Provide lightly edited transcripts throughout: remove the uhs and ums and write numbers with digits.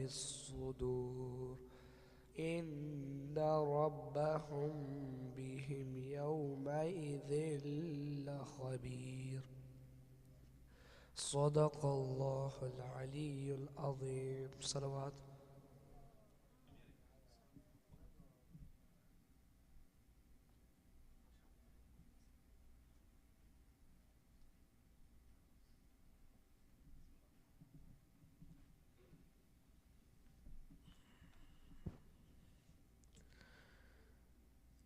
في الصدور إن ربهم بهم يومئذ لخبير. صدق الله العلي العظيم. صلوات.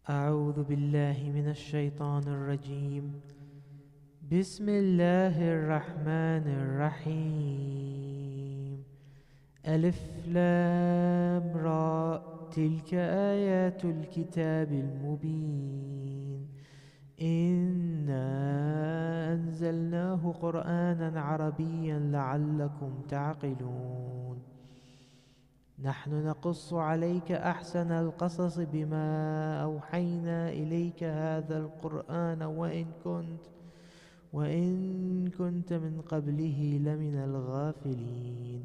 أعوذ بالله من الشيطان الرجيم. بسم الله الرحمن الرحيم. ألف لام را، تلك آيات الكتاب المبين. إنا أنزلناه قرآنا عربيا لعلكم تعقلون. نحن نقص عليك أحسن القصص بما أوحينا إليك هذا القرآن وإن كنت من قبله لمن الغافلين.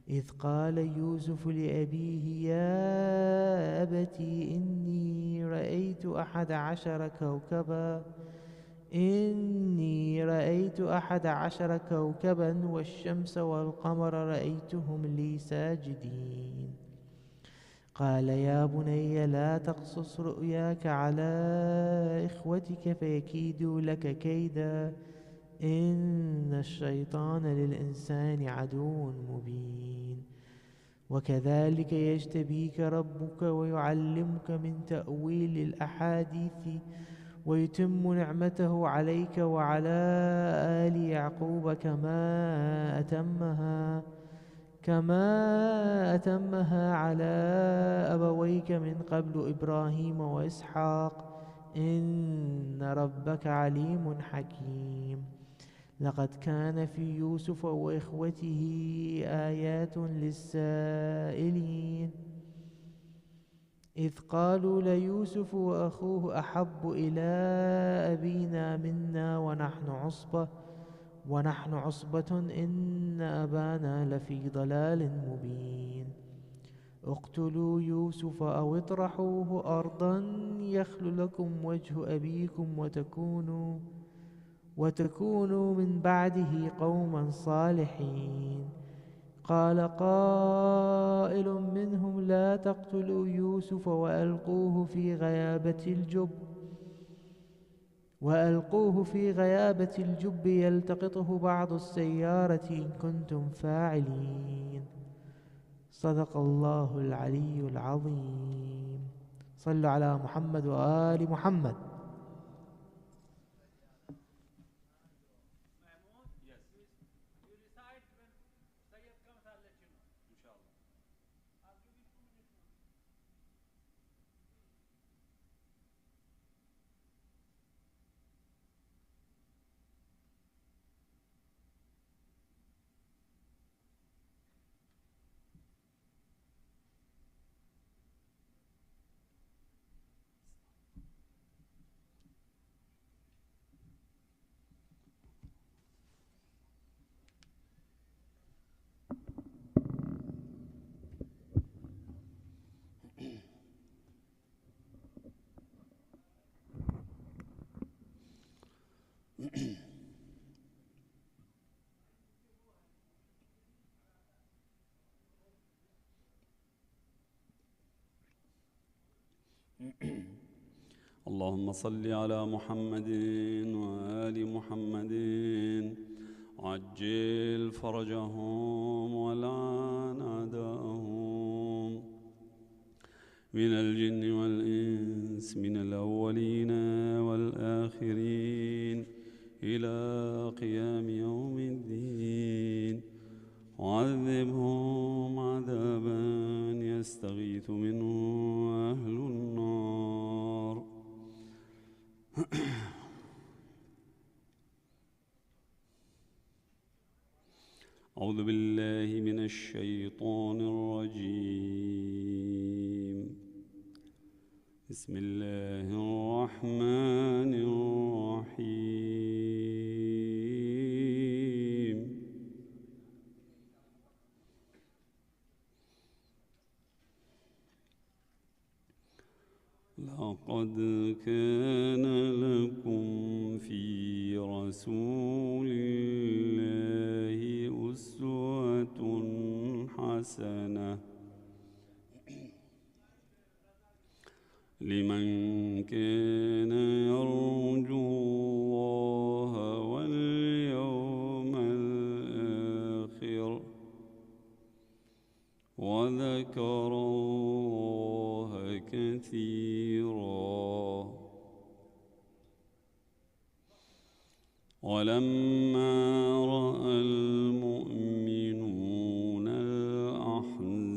إذ قال يوسف لأبيه يا أبت إني رأيت أحد عشر كوكبا والشمس والقمر رأيتهم لي ساجدين. قال يا بني لا تقصص رؤياك على إخوتك فيكيدوا لك كيدا إن الشيطان للإنسان عدو مبين. وكذلك يجتبيك ربك ويعلمك من تأويل الأحاديث ويتم نعمته عليك وعلى آل يعقوب كما أتمها على أبويك من قبل إبراهيم وإسحاق إن ربك عليم حكيم. لقد كان في يوسف وإخوته آيات للسائلين إذ قالوا ليوسف وأخوه أحب إلى أبينا منا ونحن عصبة إن أبانا لفي ضلال مبين. اقتلوا يوسف أو اطرحوه أرضا يخل لكم وجه أبيكم وتكونوا من بعده قوما صالحين. قال قائل منهم لا تقتلوا يوسف وألقوه في غيابة الجب يلتقطه بعض السيارة إن كنتم فاعلين. صدق الله العلي العظيم. صلوا على محمد وآل محمد. اللهم صل على محمد وآل محمد عجل فرجهم ولعن أعداءهم من الجن والإنس من الأولين والآخرين إلى قيام يوم الدين. وعذبهم عذابا يستغيث منه أهل النار. أعوذ بالله من الشيطان الرجيم. بسم الله الرحمن الرحيم. لقد كان لكم في رسول الله أسوة حسنة لمن كان يرجو الله واليوم الآخر وذكر الله كثيرا. ولما رأى المؤمنون الأحزاب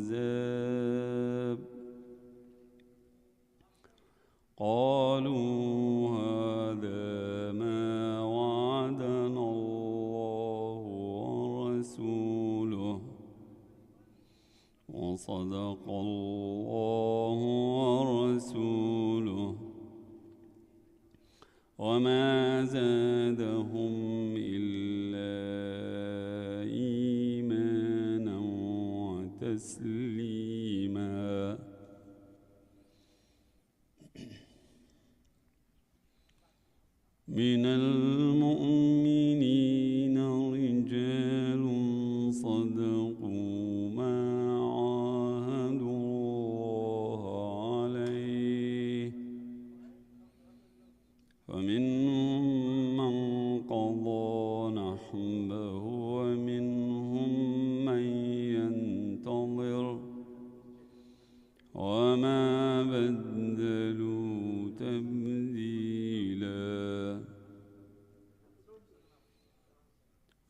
قالوا هذا ما وعدنا الله ورسوله وصدق الله ورسوله وما زادهم إلا إيمانا وتسليما. من المؤمنين رجال صدقوا ما عاهدوا الله عليه فمنهم من قضى نحبه ومنهم من ينتظر وما بدلوا تبديلا.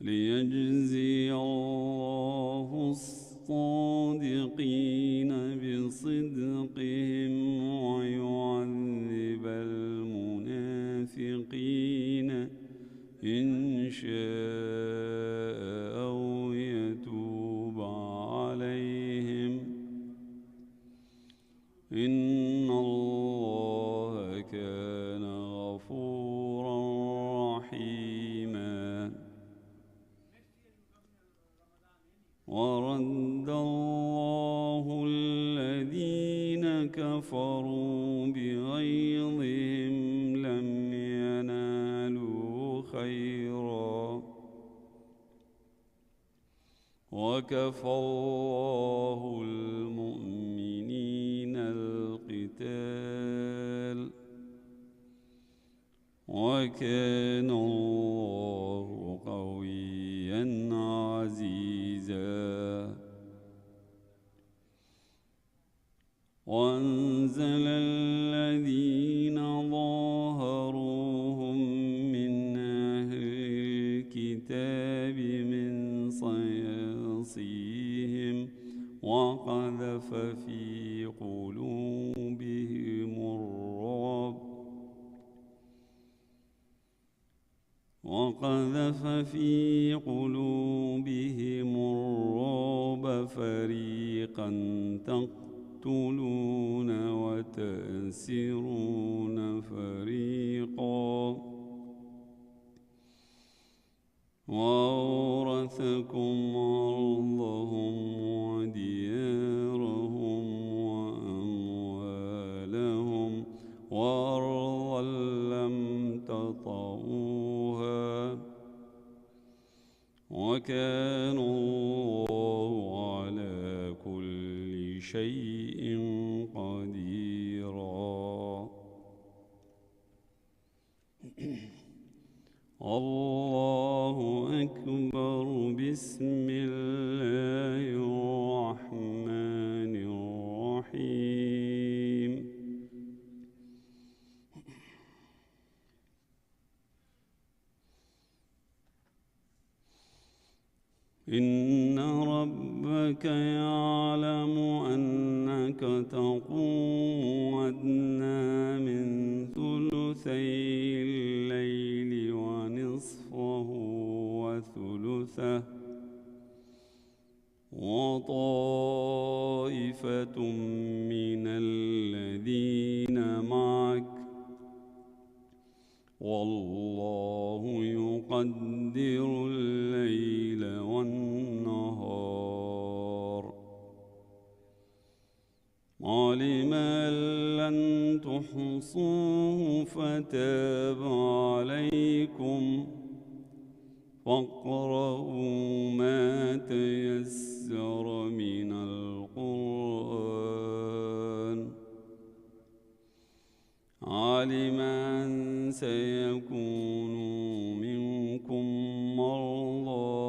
ليجزي الله الصادقين بصدقهم ويعذب المنافقين إن شاء أو يتوب عليهم إن الله كان غفورا رحيما. ورد الله الذين كفروا بغيظهم لم ينالوا خيرا وكفى الله المؤمنين القتال وكان الله قويا عزيزا. وأنزل الذين ظاهروهم من أهل الكتاب من صياصيهم وقذف في قلوبهم الرعب فريقا تقتلون وتأسرون فريقا وأورثكم أرضهم وديارهم وأموالهم وأرضا لم تطئوها وكان الله على كل شيء قديرا. الله أكبر. بسم الله الرحمن الرحيم. إن ربك يعلم أنك تقوم أدنى من ثلثي الليل ونصفه وثلثه وطائفة من الذين معك والله يقدر الليل والنهار علم أن لن تحصوه فتاب عليكم فاقرؤوا ما تيسر من القرآن. علم أن سيكون منكم مرضى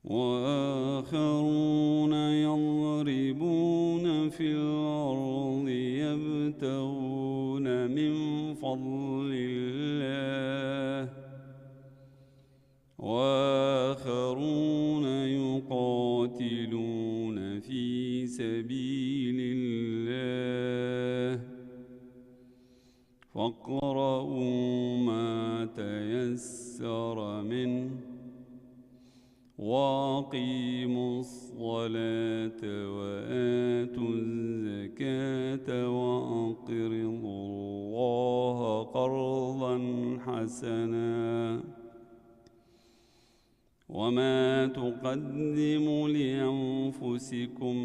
وآخرون يضربون في الأرض يبتغون من فضل الله وآخرون يقاتلون في سبيل الله فاقرؤوا ما تيسر منه وأقيموا الصلاة وآتوا الزكاة وأقرضوا الله قرضا حسنا وما تقدموا لأنفسكم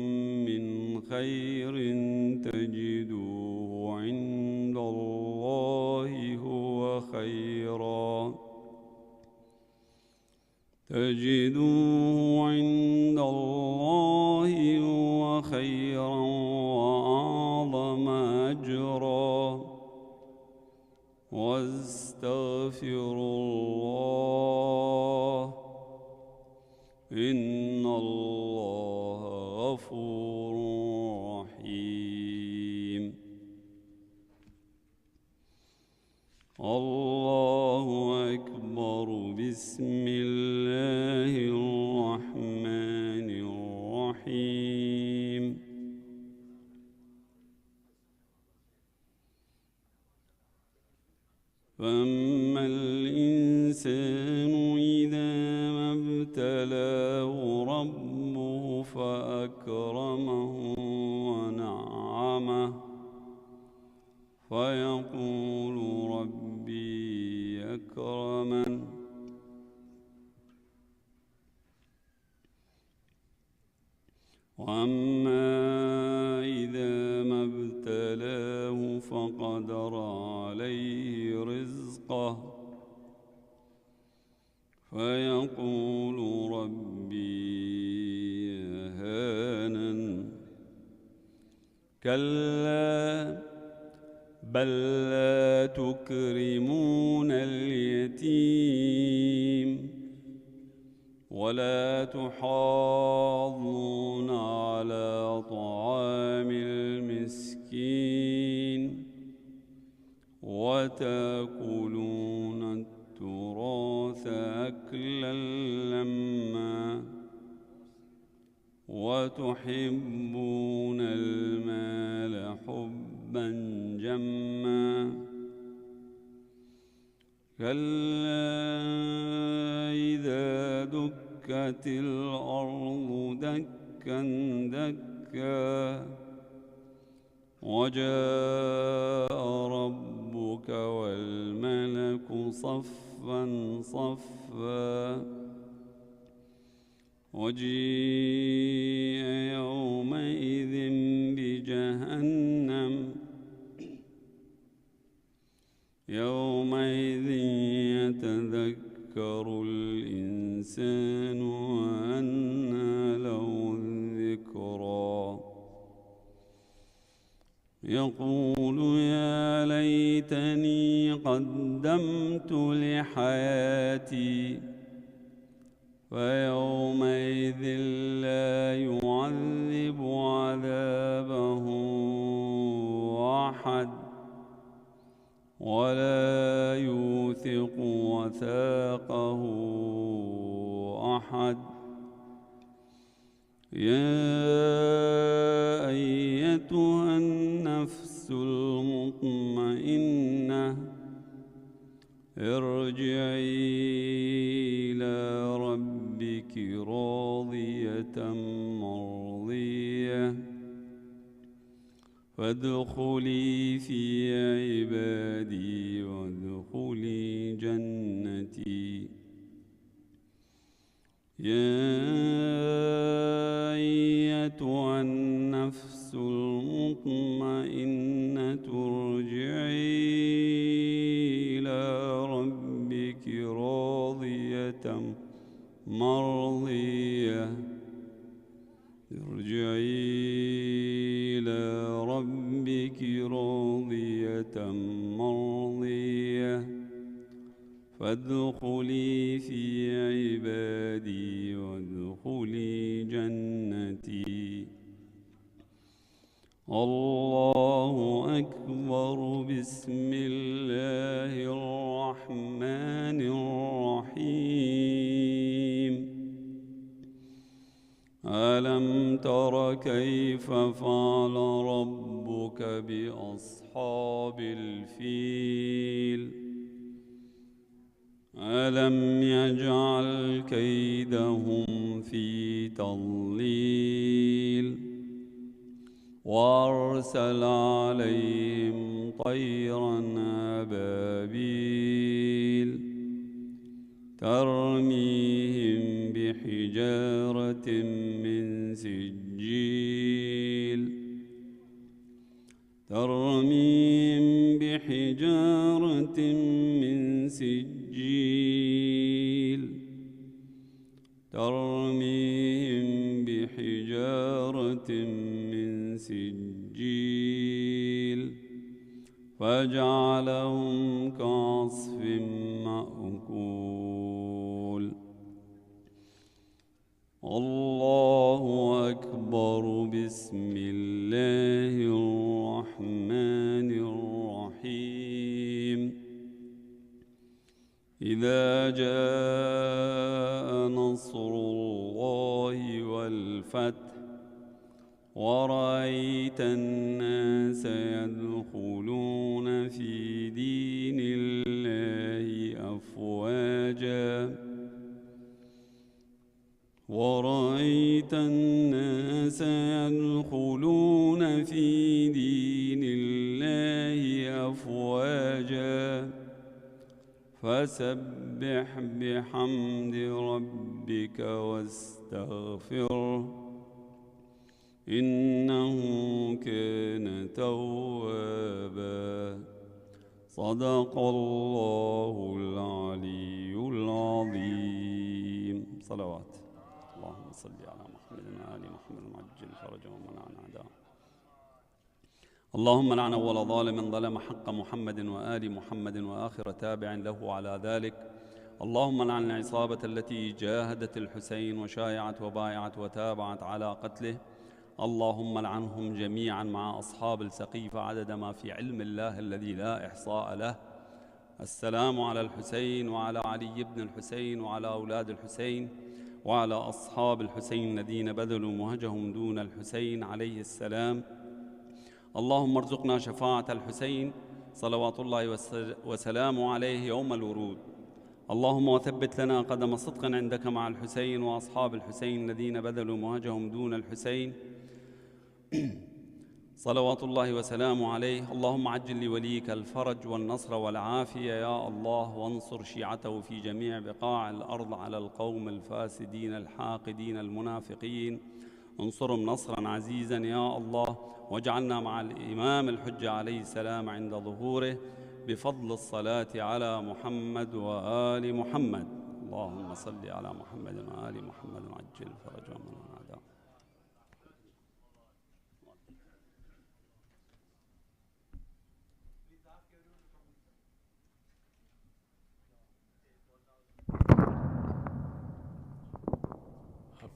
من خير تجدوه عند الله هو خيرا وأعظم أجرا واستغفروا الله إن الله غفور رحيم. الله أكبر. بسم الله الرحمن الرحيم. فأما الإنسان إذا ما ابتلاه ربه فأكرمه ونعمه فيقول ربي أكرمن وأما إذا ما ابتلاه فقدر عليه رزقه فيقول ربي أهانن كلا بل لا تكرمون اليتيم ولا تحاضون على طعام المسكين وتأكلون التراث أكلا لما وتحبون المال حبا جما كلا إذا دكت الأرض دكا دكا وجاء ربك والملك صفا صفا وجيء يومئذ بجهنم يومئذ يتذكر الإنسان وأنى له الذكرى يقول يا ليتني قدمت لحياتي فيومئذ لا يعذب عذابه أحد ولا يوثق وثاقه أحد يا أيتها النفس المطمئنة ارجعي إلى ربك راضية مرضية فادخلي في عبادي وادخلي جنتي يا مرضية ارجعي إلى ربك راضية مرضية فادخلي في عبادي وادخلي جنتي. الله أكبر. بسم الله الرحمن الرحيم. ألم تر كيف فعل ربك بأصحاب الفيل ألم يجعل كيدهم في تضليل وأرسل عليهم طيرا أبابيل ترميهم بحجارة من سجيل فجعلهم كعصف مأكول. الله أكبر. بسم الله الرحمن الرحيم. إذا جاء نصر الله والفتح ورأيت الناس يدخلون في دين الله أفواجا ورأيت الناس يدخلون في دين الله أفواجا فسبح بحمد ربك واستغفره إنه كان توابا. صدق الله العلي العظيم. صلوات. اللهم صل على محمد وآل محمد وعجل فرجهم ومنع أعداءهم. اللهم لعن أول ظالم ظلم حق محمد وآل محمد وآخر تابع له على ذلك. اللهم لعن العصابة التي جاهدت الحسين وشايعت وبايعت وتابعت على قتله. اللهم لعنهم جميعا مع أصحاب السقيفة عدد ما في علم الله الذي لا إحصاء له. السلام على الحسين وعلى علي بن الحسين وعلى أولاد الحسين وعلى أصحاب الحسين الذين بذلوا مهجهم دون الحسين عليه السلام. اللهم ارزقنا شفاعة الحسين صلوات الله وسلامه عليه يوم الورود. اللهم وثبت لنا قدم صدق عندك مع الحسين وأصحاب الحسين الذين بذلوا مهجهم دون الحسين صلوات الله وسلامه عليه. اللهم عجل لوليك الفرج والنصر والعافية يا الله، وانصر شيعته في جميع بقاع الأرض على القوم الفاسدين الحاقدين المنافقين. انصرهم نصرا عزيزا يا الله، واجعلنا مع الإمام الحجة عليه السلام عند ظهوره بفضل الصلاة على محمد وآل محمد. اللهم صل على محمد وآل محمد وعجل فرجهم من الأعداء.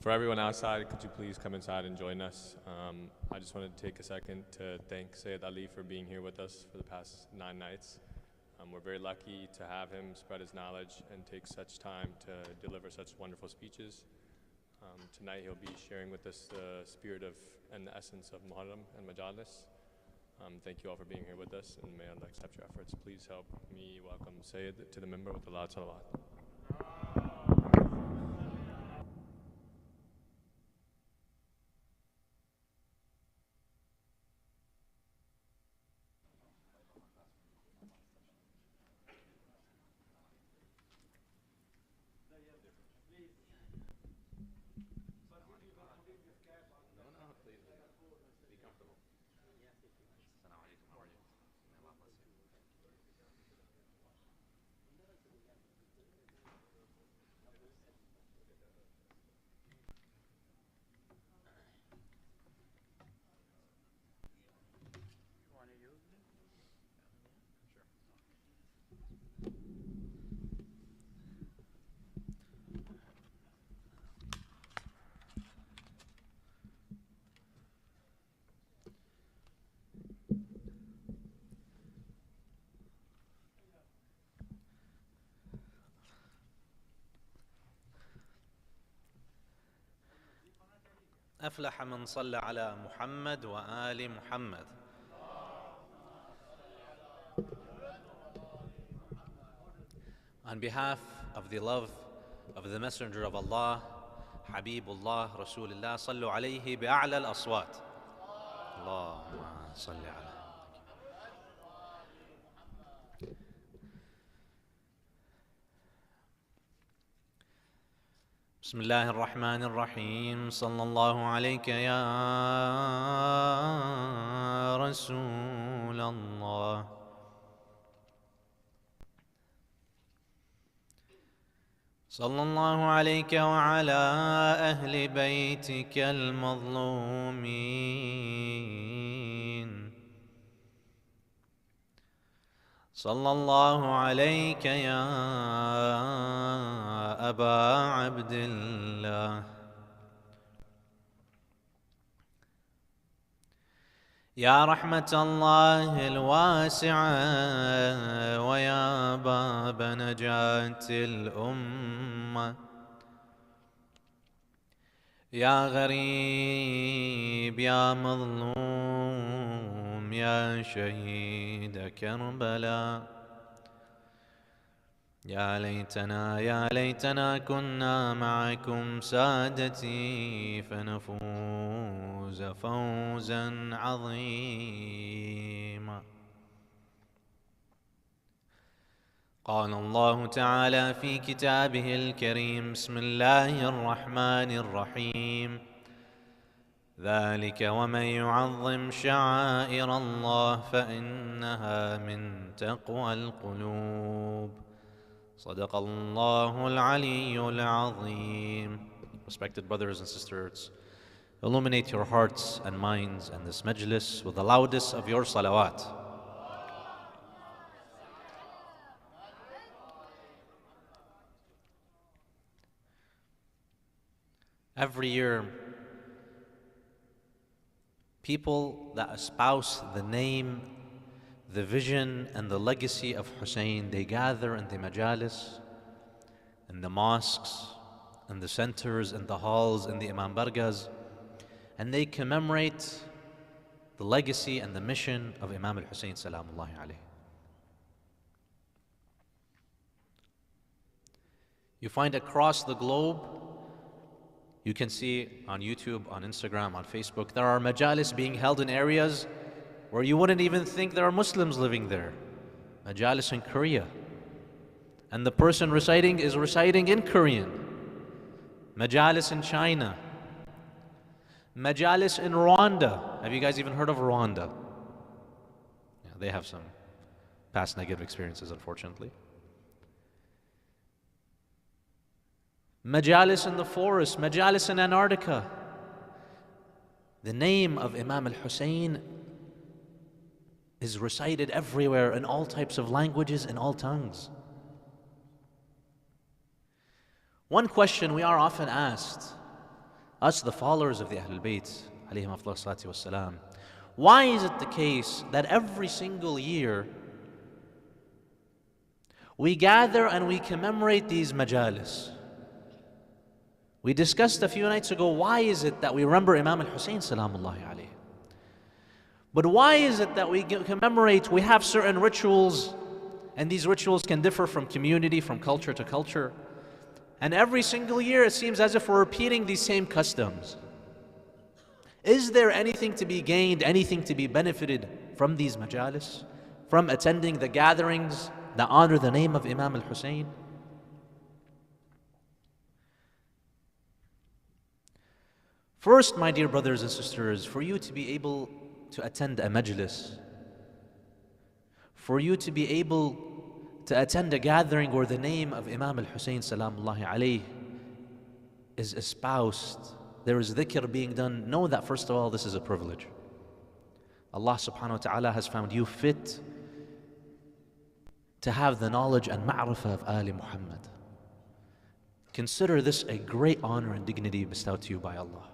For everyone outside, could you please come inside and join us? I just wanted to take a second to thank Syed Ali for being here with us for the past 9 nights. We're very lucky to have him spread his knowledge and take such time to deliver such wonderful speeches. Tonight he'll be sharing with us the spirit of and the essence of Moharram and Majlis. Thank you all for being here with us, and may Allah accept your efforts. Please help me welcome Syed to the member with a loud salawat. أفلح من صلى على محمد وآل محمد. On behalf of the love of the Messenger of Allah, Habibullah, Rasulullah, صلوا عليه بأعلى الأصوات. اللهم صل على. بسم الله الرحمن الرحيم. صلى الله عليك يا رسول الله. صلى الله عليك وعلى أهل بيتك المظلومين. صلى الله عليك يا أبا عبد الله. يا رحمة الله الواسعة ويا باب نجاة الأمة. يا غريب يا مظلوم يا شهيد كربلاء. يا ليتنا كنا معكم سادتي فنفوز فوزا عظيما. قال الله تعالى في كتابه الكريم: بسم الله الرحمن الرحيم. ذلك ومن يعظم شعائر الله فإنها من تقوى القلوب. صدق الله العلي العظيم. Respected brothers and sisters, illuminate your hearts and minds and this majlis with the loudest of your salawat. Every year, people that espouse the name, the vision and the legacy of Hussein, they gather in the majalis, in the mosques, in the centers, in the halls, in the Imam Bargas, and they commemorate the legacy and the mission of Imam al-Hussein salamullahi alayhi. You find across the globe, you can see on YouTube, on Instagram, on Facebook, there are majalis being held in areas where you wouldn't even think there are Muslims living there. Majalis in Korea. And the person reciting is reciting in Korean. Majalis in China. Majalis in Rwanda. Have you guys even heard of Rwanda? Yeah, they have some past negative experiences, unfortunately. Majalis in the forest. Majalis in Antarctica. The name of Imam al-Hussein is recited everywhere in all types of languages, in all tongues. One question we are often asked, us the followers of the Ahlul Bayt, alayhim afdal salatu wassalam, why is it the case that every single year we gather and we commemorate these majalis? We discussed a few nights ago, why is it that we remember Imam al-Hussein salamullahi alayhi? But why is it that we commemorate, we have certain rituals, and these rituals can differ from community, from culture to culture. And every single year it seems as if we're repeating these same customs. Is there anything to be gained, anything to be benefited from these majalis? From attending the gatherings that honor the name of Imam al-Hussein? First, my dear brothers and sisters, for you to be able to attend a majlis, for you to be able to attend a gathering where the name of Imam al-Hussein salamullahi alayhi is espoused, there is dhikr being done, know that first of all this is a privilege. Allah subhanahu wa ta'ala has found you fit to have the knowledge and ma'rifah of Ali Muhammad. Consider this a great honor and dignity bestowed to you by Allah.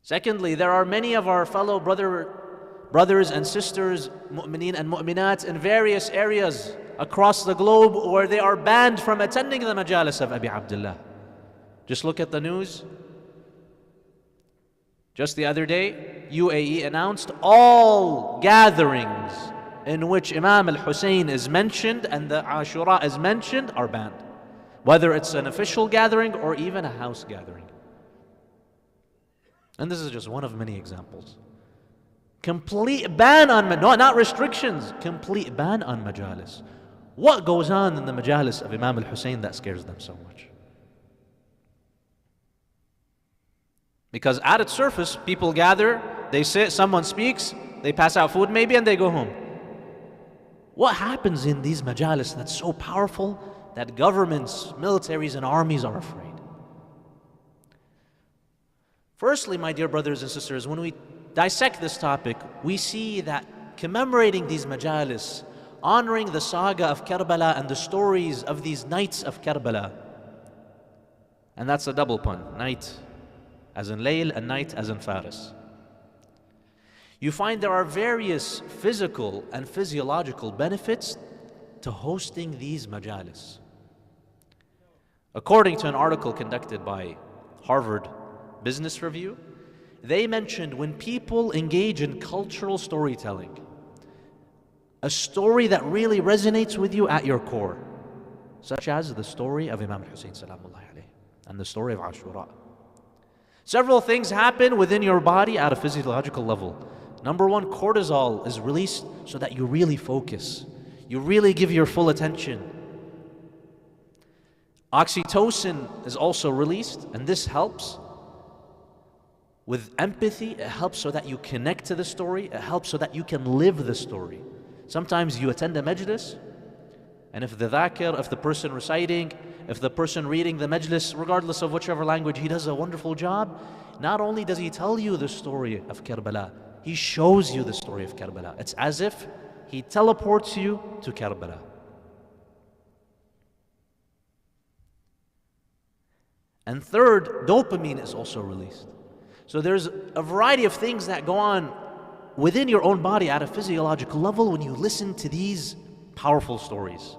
Secondly, there are many of our fellow brothers and sisters, mu'mineen and mu'minat, in various areas across the globe where they are banned from attending the majalis of Abi Abdullah. Just look at the news. Just the other day, UAE announced all gatherings in which Imam al-Hussein is mentioned and the Ashura is mentioned are banned. Whether it's an official gathering or even a house gathering. And this is just one of many examples. Complete ban on, no, not restrictions, complete ban on majalis. What goes on in the majalis of Imam al-Hussein that scares them so much? Because at its surface, people gather, they sit, someone speaks, they pass out food maybe, and they go home. What happens in these majalis that's so powerful that governments, militaries, and armies are afraid? Firstly, my dear brothers and sisters, when we dissect this topic, we see that commemorating these majalis, honoring the saga of Karbala and the stories of these knights of Karbala, and that's a double pun, night as in Layl and night as in Faris. You find there are various physical and physiological benefits to hosting these majalis. According to an article conducted by Harvard Business Review, they mentioned when people engage in cultural storytelling, a story that really resonates with you at your core, such as the story of Imam Hussein salamullah alayhi and the story of Ashura. Several things happen within your body at a physiological level. Number one, cortisol is released so that you really focus. You really give your full attention. Oxytocin is also released, and this helps with empathy. It helps so that you connect to the story. It helps so that you can live the story. Sometimes you attend a majlis, and if the dhakir, if the person reciting, if the person reading the majlis, regardless of whichever language, he does a wonderful job, not only does he tell you the story of Karbala, he shows you the story of Karbala. It's as if he teleports you to Karbala. And third, dopamine is also released. So there's a variety of things that go on within your own body at a physiological level when you listen to these powerful stories.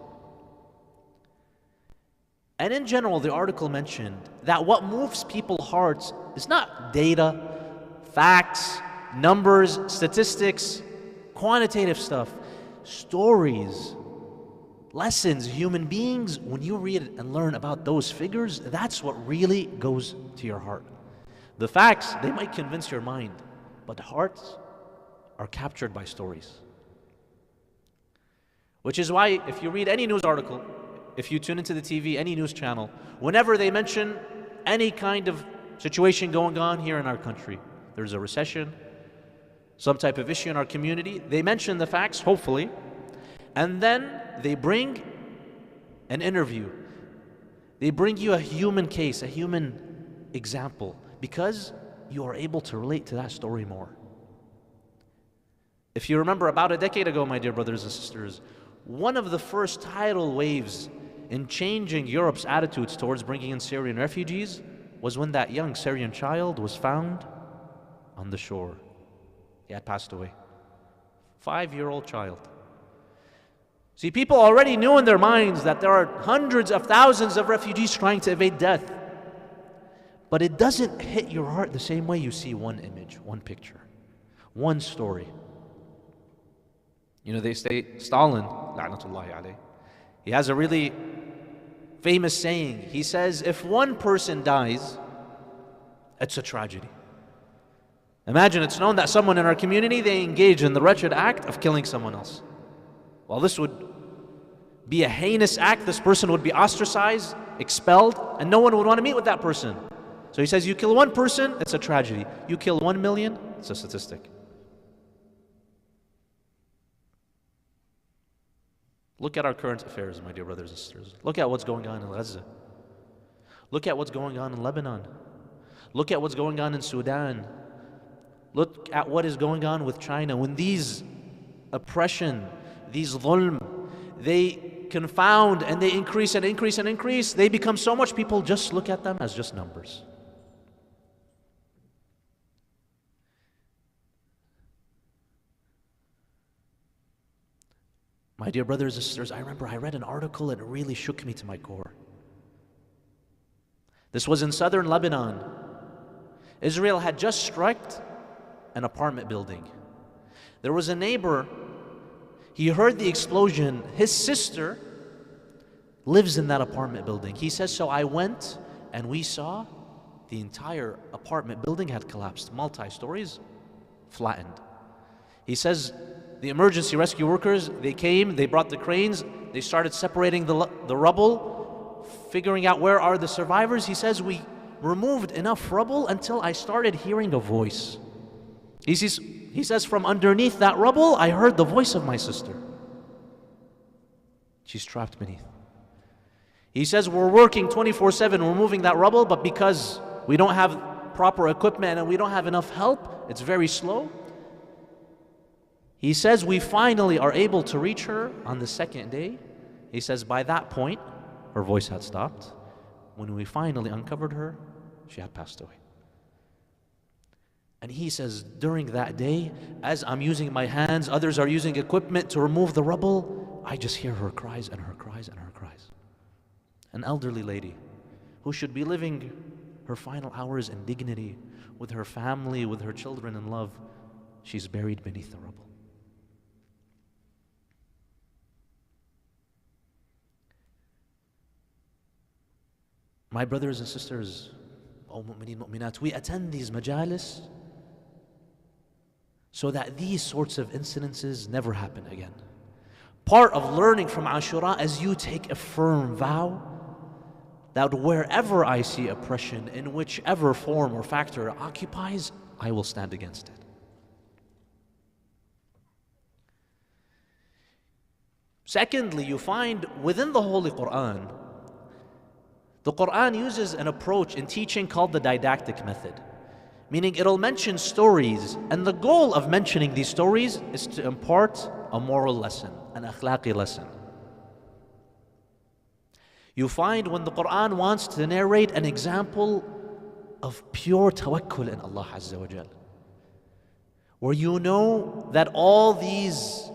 And in general, the article mentioned that what moves people's hearts is not data, facts, numbers, statistics, quantitative stuff, stories, lessons, human beings. When you read and learn about those figures, that's what really goes to your heart. The facts, they might convince your mind, but the hearts are captured by stories. Which is why if you read any news article, if you tune into the TV, any news channel, whenever they mention any kind of situation going on here in our country, there's a recession, some type of issue in our community, they mention the facts, hopefully, and then they bring an interview. They bring you a human case, a human example, because you are able to relate to that story more. If you remember, about a decade ago, my dear brothers and sisters, one of the first tidal waves in changing Europe's attitudes towards bringing in Syrian refugees was when that young Syrian child was found on the shore. He had passed away. 5-year-old child. See, people already knew in their minds that there are hundreds of thousands of refugees trying to evade death. But it doesn't hit your heart the same way you see one image, one picture, one story. You know, they say Stalin, la'natullahi alayh, he has a really famous saying. He says, if one person dies, it's a tragedy. Imagine it's known that someone in our community, they engage in the wretched act of killing someone else. Well, this would be a heinous act. This person would be ostracized, expelled, and no one would want to meet with that person. So he says, you kill one person, it's a tragedy. You kill 1 million, it's a statistic. Look at our current affairs, my dear brothers and sisters. Look at what's going on in Gaza. Look at what's going on in Lebanon. Look at what's going on in Sudan. Look at what is going on with China. When these oppression, these dhulm, they confound and they increase and increase and increase, they become so much, people just look at them as just numbers. My dear brothers and sisters, I remember I read an article and it really shook me to my core. This was in southern Lebanon. Israel had just struck an apartment building. There was a neighbor, he heard the explosion. His sister lives in that apartment building. He says, so I went and we saw the entire apartment building had collapsed, multi-stories, flattened. He says, the emergency rescue workers, they came, they brought the cranes, they started separating the rubble, figuring out where are the survivors. He says, we removed enough rubble until I started hearing a voice. He says, from underneath that rubble, I heard the voice of my sister. She's trapped beneath. He says, we're working 24/7, we're moving that rubble, but because we don't have proper equipment and we don't have enough help, it's very slow. He says, we finally are able to reach her on the second day. He says, by that point, her voice had stopped. When we finally uncovered her, she had passed away. And he says, during that day, as I'm using my hands, others are using equipment to remove the rubble, I just hear her cries and her cries and her cries. An elderly lady who should be living her final hours in dignity with her family, with her children in love, she's buried beneath the rubble. My brothers and sisters, O mu'mineen, mu'minat, we attend these majalis so that these sorts of incidences never happen again. Part of learning from Ashura is you take a firm vow that wherever I see oppression, in whichever form or factor it occupies, I will stand against it. Secondly, you find within the Holy Quran, the Quran uses an approach in teaching called the didactic method, meaning it'll mention stories, and the goal of mentioning these stories is to impart a moral lesson, an akhlaqi lesson. You find when the Quran wants to narrate an example of pure tawakkul in Allah Azza wa Jal, where you know that all these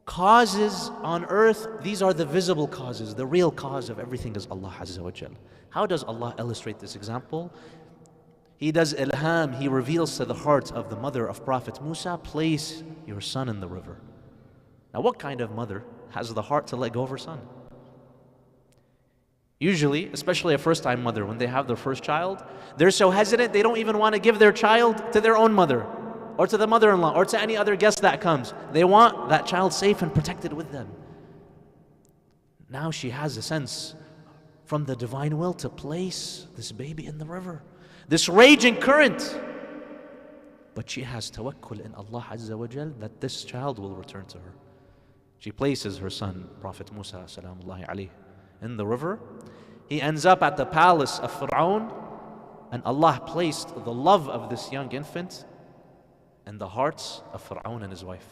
causes on earth, these are the visible causes, the real cause of everything is Allah Azza wa Jal. How does Allah illustrate this example? He does ilham, He reveals to the heart of the mother of Prophet Musa, place your son in the river. Now what kind of mother has the heart to let go of her son? Usually, especially a first-time mother, when they have their first child, they're so hesitant, they don't even want to give their child to their own mother, or to the mother-in-law, or to any other guest that comes. They want that child safe and protected with them. Now she has a sense from the divine will to place this baby in the river, this raging current. But she has tawakkul in Allah Azza wa Jal that this child will return to her. She places her son, Prophet Musa salamullahi alayhi, in the river. He ends up at the palace of Fir'aun, and Allah placed the love of this young infant in the hearts of Fir'aun and his wife.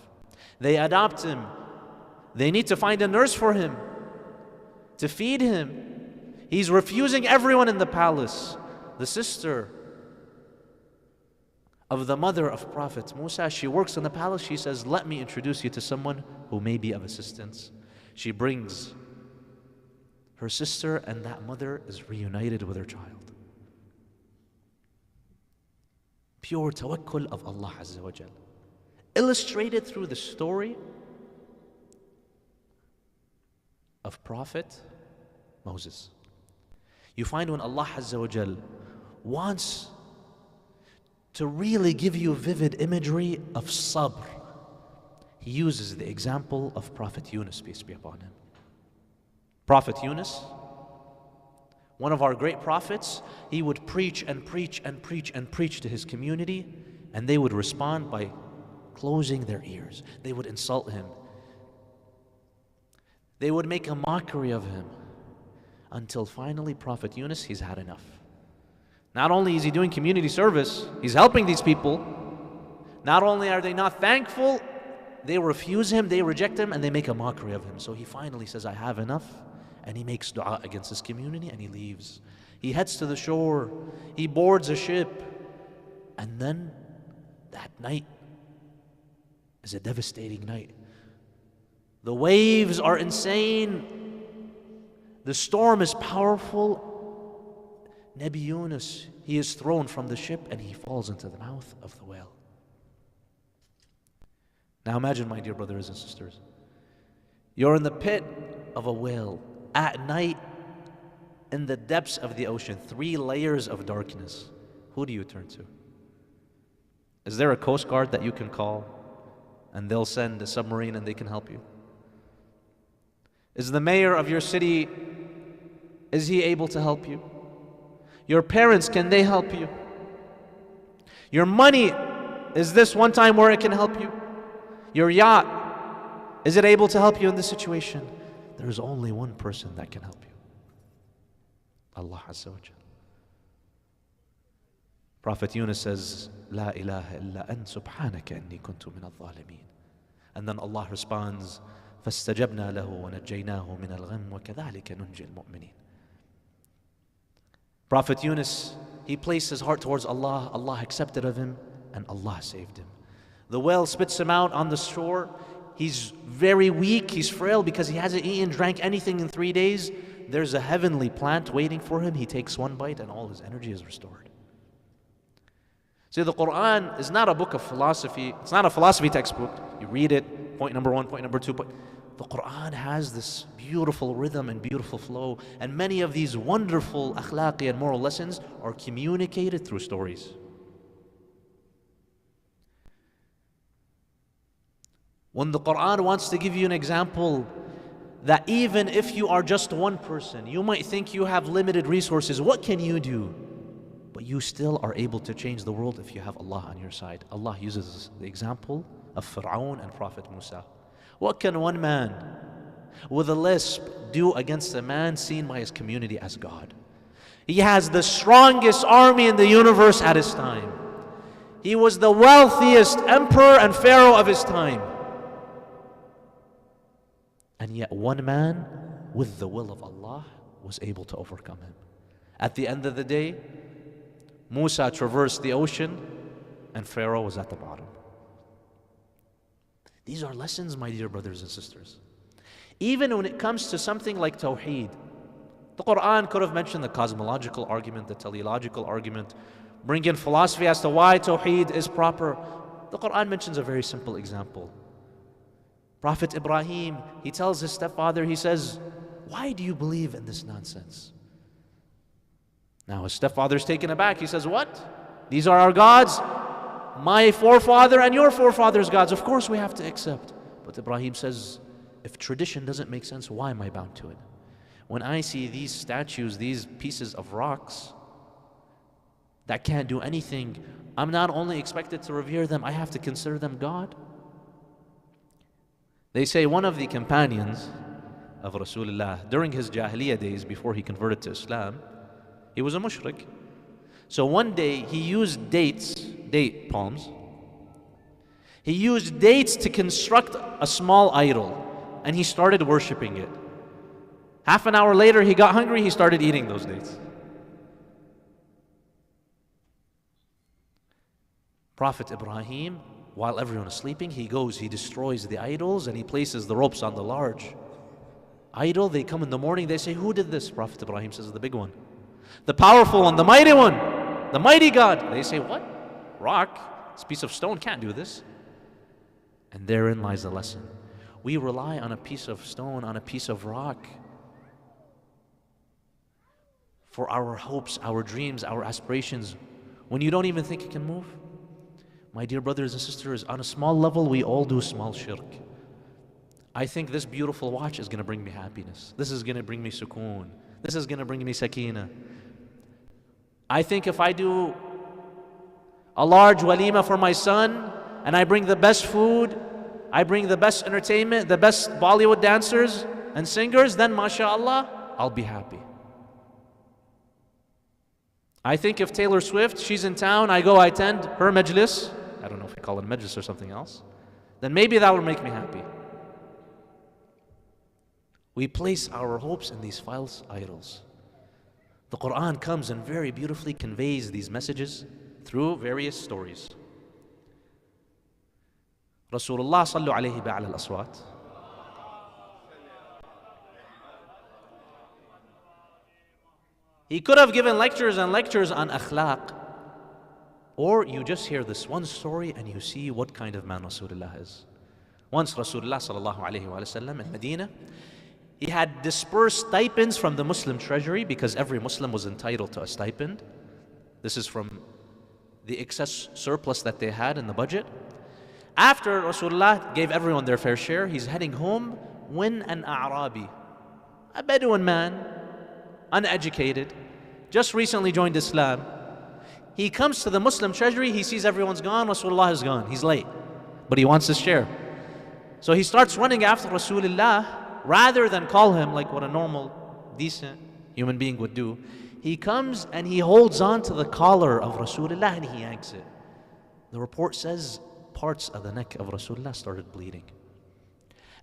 They adopt him. They need to find a nurse for him, to feed him. He's refusing everyone in the palace. The sister of the mother of Prophet Musa, she works in the palace. She says, let me introduce you to someone who may be of assistance. She brings her sister, and that mother is reunited with her child. Pure tawakkul of Allah Azza wa Jal, illustrated through the story of Prophet Moses. You find when Allah Azza wa Jal wants to really give you vivid imagery of sabr, He uses the example of Prophet Yunus, peace be upon him. Prophet Yunus, one of our great prophets, he would preach and preach and preach and preach to his community, and they would respond by closing their ears. They would insult him. They would make a mockery of him, until finally Prophet Yunus, he's had enough. Not only is he doing community service, he's helping these people. Not only are they not thankful, they refuse him, they reject him, and they make a mockery of him. So he finally says, I have enough. And he makes dua against his community, and he leaves. He heads to the shore. He boards a ship. And then that night is a devastating night. The waves are insane. The storm is powerful. Nabi Yunus, he is thrown from the ship and he falls into the mouth of the whale. Now imagine, my dear brothers and sisters, you're in the pit of a whale at night in the depths of the ocean, 3 layers of darkness. Who do you turn to? Is there a coast guard that you can call and they'll send a submarine and they can help you? Is the mayor of your city, is he able to help you? Your parents, can they help you? Your money, is this one time where it can help you? Your yacht, is it able to help you in this situation? There is only one person that can help you. Allah Azza wa Jal. Prophet Yunus says, La ilaha illa ant subhanaka inni kuntu min al-zalimin. And then Allah responds, فَاسْتَجَبْنَا لَهُ وَنَجَّيْنَاهُ مِنَ الْغَمِّ وَكَذَلِكَ نُنْجِي الْمُؤْمِنِينَ. Prophet Yunus, he placed his heart towards Allah, Allah accepted of him, and Allah saved him. The whale spits him out on the shore. He's very weak, he's frail because he hasn't eaten, drank anything in 3 days. There's a heavenly plant waiting for him. He takes one bite and all his energy is restored. See, the Quran is not a book of philosophy. It's not a philosophy textbook. You read it, point number 1, point number 2. The Quran has this beautiful rhythm and beautiful flow. And many of these wonderful akhlaqi and moral lessons are communicated through stories. When the Quran wants to give you an example that even if you are just one person, you might think you have limited resources, what can you do? But you still are able to change the world if you have Allah on your side. Allah uses the example of Fir'aun and Prophet Musa. What can one man with a lisp do against a man seen by his community as God? He has the strongest army in the universe at his time. He was the wealthiest emperor and pharaoh of his time. And yet one man with the will of Allah was able to overcome him. At the end of the day, Musa traversed the ocean and Pharaoh was at the bottom. These are lessons, my dear brothers and sisters. Even when it comes to something like Tawheed, the Quran could have mentioned the cosmological argument, the teleological argument, bring in philosophy as to why Tawheed is proper. The Quran mentions a very simple example. Prophet Ibrahim, he tells his stepfather, he says, why do you believe in this nonsense? Now his stepfather is taken aback. He says, what? These are our gods? My forefather and your forefather's gods. Of course we have to accept. But Ibrahim says, if tradition doesn't make sense, why am I bound to it? When I see these statues, these pieces of rocks that can't do anything, I'm not only expected to revere them, I have to consider them God. They say one of the companions of Rasulullah during his Jahiliyyah days before he converted to Islam, he was a mushrik. So one day he used date palms. He used dates to construct a small idol and he started worshipping it. Half an hour later he got hungry, he started eating those dates. Prophet Ibrahim, while everyone is sleeping, he goes, he destroys the idols and he places the ropes on the large idol. They come in the morning, they say, who did this? Prophet Ibrahim says, the big one, the powerful one, the mighty one, the mighty God. They say, what? Rock? This piece of stone can't do this. And therein lies the lesson. We rely on a piece of stone, on a piece of rock for our hopes, our dreams, our aspirations, when you don't even think it can move. My dear brothers and sisters, on a small level, we all do small shirk. I think this beautiful watch is going to bring me happiness. This is going to bring me sukoon. This is going to bring me sakina. I think if I do a large walima for my son, and I bring the best food, I bring the best entertainment, the best Bollywood dancers and singers, then mashallah, I'll be happy. I think if Taylor Swift, she's in town, I attend her Majlis, I don't know if we call it a Majlis or something else, then maybe that will make me happy. We place our hopes in these false idols. The Quran comes and very beautifully conveys these messages through various stories. Rasulullah sallu alayhi ba'ala al-aswat. He could have given lectures and lectures on akhlaq, or you just hear this one story and you see what kind of man Rasulullah is. Once Rasulullah sallallahu alayhi wa sallam in Medina, he had dispersed stipends from the Muslim treasury because every Muslim was entitled to a stipend. This is from the excess surplus that they had in the budget. After Rasulullah gave everyone their fair share, he's heading home when an A'rabi, a Bedouin man, uneducated, just recently joined Islam, he comes to the Muslim treasury, he sees everyone's gone, Rasulullah is gone, he's late, but he wants his share. So he starts running after Rasulullah, rather than call him like what a normal, decent human being would do. He comes and he holds on to the collar of Rasulullah and he yanks it. The report says parts of the neck of Rasulullah started bleeding.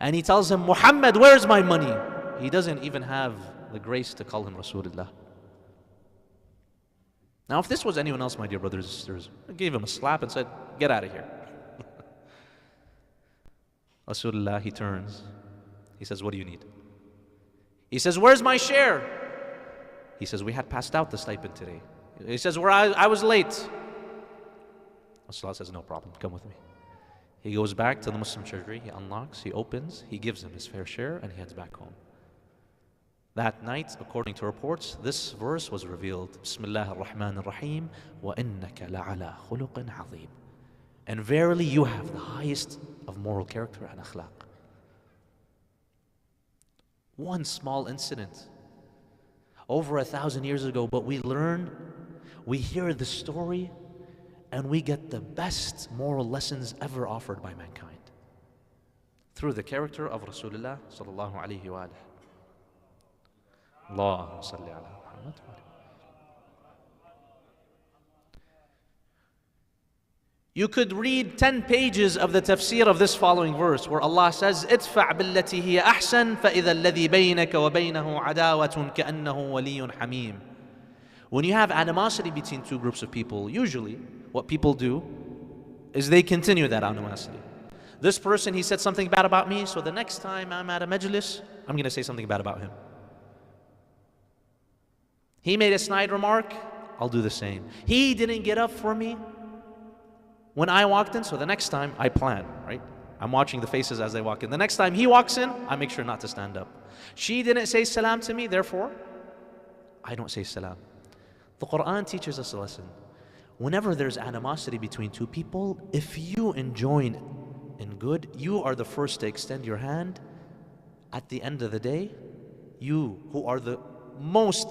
And he tells him, Muhammad, where's my money? He doesn't even have the grace to call him Rasulullah. Now, if this was anyone else, my dear brothers and sisters, I gave him a slap and said, get out of here. Rasulullah, he turns. He says, what do you need? He says, where's my share? He says, we had passed out the stipend today. He says, I was late. Rasulullah says, no problem, come with me. He goes back to the Muslim treasury, he unlocks, he opens, he gives him his fair share, and he heads back home. That night, according to reports, this verse was revealed. Bismillah ar-Rahman ar-Rahim, وَإِنَّكَ لَعَلَى خُلُقٍ عَظِيمٍ. And verily you have the highest of moral character and akhlaq. One small incident, over 1,000 years ago, but we learn, we hear the story, and we get the best moral lessons ever offered by mankind through the character of Rasulullah sallallahu alayhi wa alihi. Allahumma salli ala Muhammad. You could read 10 pages of the tafsir of this following verse where Allah says, ادفع بالتي هي أحسن فإذا الذي بينك وبينه عداوة كأنه ولي حميم. When you have animosity between two groups of people, usually what people do is they continue that animosity. This person, he said something bad about me, so the next time I'm at a majlis, I'm going to say something bad about him. He made a snide remark, I'll do the same. He didn't get up for me when I walked in, so the next time I plan, right? I'm watching the faces as they walk in. The next time he walks in, I make sure not to stand up. She didn't say salam to me, therefore, I don't say salam. The Quran teaches us a lesson. Whenever there's animosity between two people, if you enjoin in good, you are the first to extend your hand. At the end of the day, you who are the most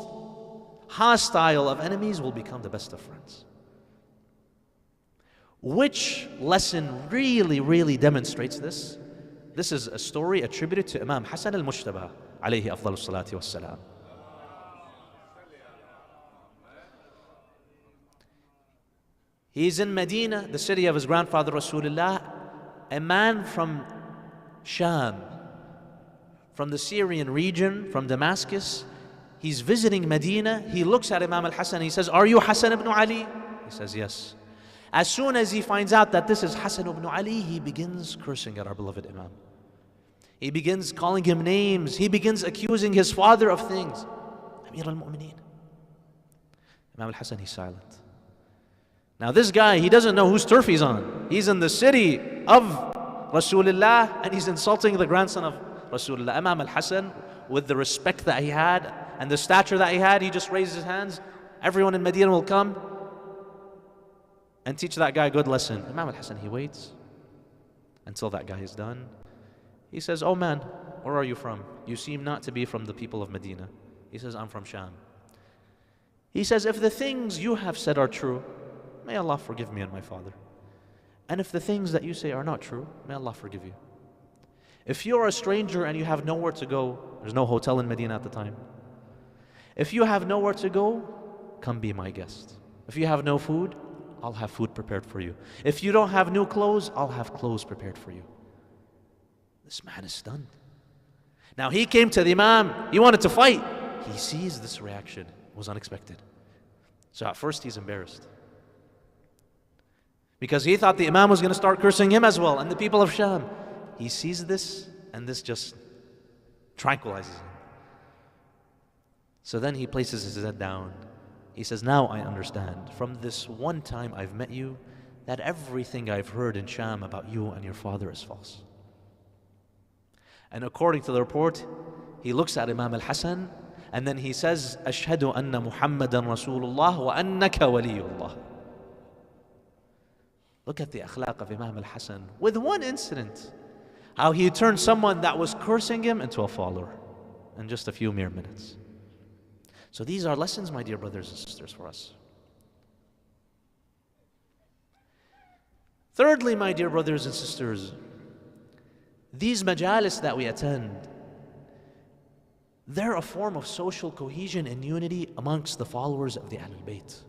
hostile of enemies will become the best of friends. Which lesson really demonstrates this? This is a story attributed to Imam Hassan al-Mujtaba, alayhi afdalu salati wassalam. He's in Medina, the city of his grandfather Rasulullah. A man from Sham, from the Syrian region, from Damascus. He's visiting Medina. He looks at Imam al-Hassan. He says, are you Hassan ibn Ali? He says, yes. As soon as he finds out that this is Hassan ibn Ali, he begins cursing at our beloved Imam. He begins calling him names. He begins accusing his father of things. Amir al-Mu'mineen. Imam al-Hassan, he's silent. Now this guy, he doesn't know whose turf he's on. He's in the city of Rasulullah and he's insulting the grandson of Rasulullah. Imam al-Hassan, with the respect that he had and the stature that he had, he just raises his hands. Everyone in Medina will come and teach that guy a good lesson. Imam al-Hassan, he waits until that guy is done. He says, oh man, where are you from? You seem not to be from the people of Medina. He says, I'm from Sham. He says, if the things you have said are true, may Allah forgive me and my father. And if the things that you say are not true, may Allah forgive you. If you're a stranger and you have nowhere to go, there's no hotel in Medina at the time. If you have nowhere to go, come be my guest. If you have no food, I'll have food prepared for you. If you don't have new clothes, I'll have clothes prepared for you. This man is stunned. Now he came to the Imam, he wanted to fight. He sees this reaction, it was unexpected. So at first he's embarrassed, because he thought the Imam was going to start cursing him as well and the people of Sham. He sees this and this just tranquilizes him. So then he places his head down. He says, now I understand from this one time I've met you that everything I've heard in Sham about you and your father is false. And according to the report, he looks at Imam al-Hasan and then he says, Ashhadu anna Muhammadan Rasulullah wa annaka waliyullah. Look at the akhlaq of Imam al-Hasan with one incident. How he turned someone that was cursing him into a follower in just a few mere minutes. So these are lessons, my dear brothers and sisters, for us. Thirdly, my dear brothers and sisters, these majalis that we attend, they're a form of social cohesion and unity amongst the followers of the Ahlul Bayt.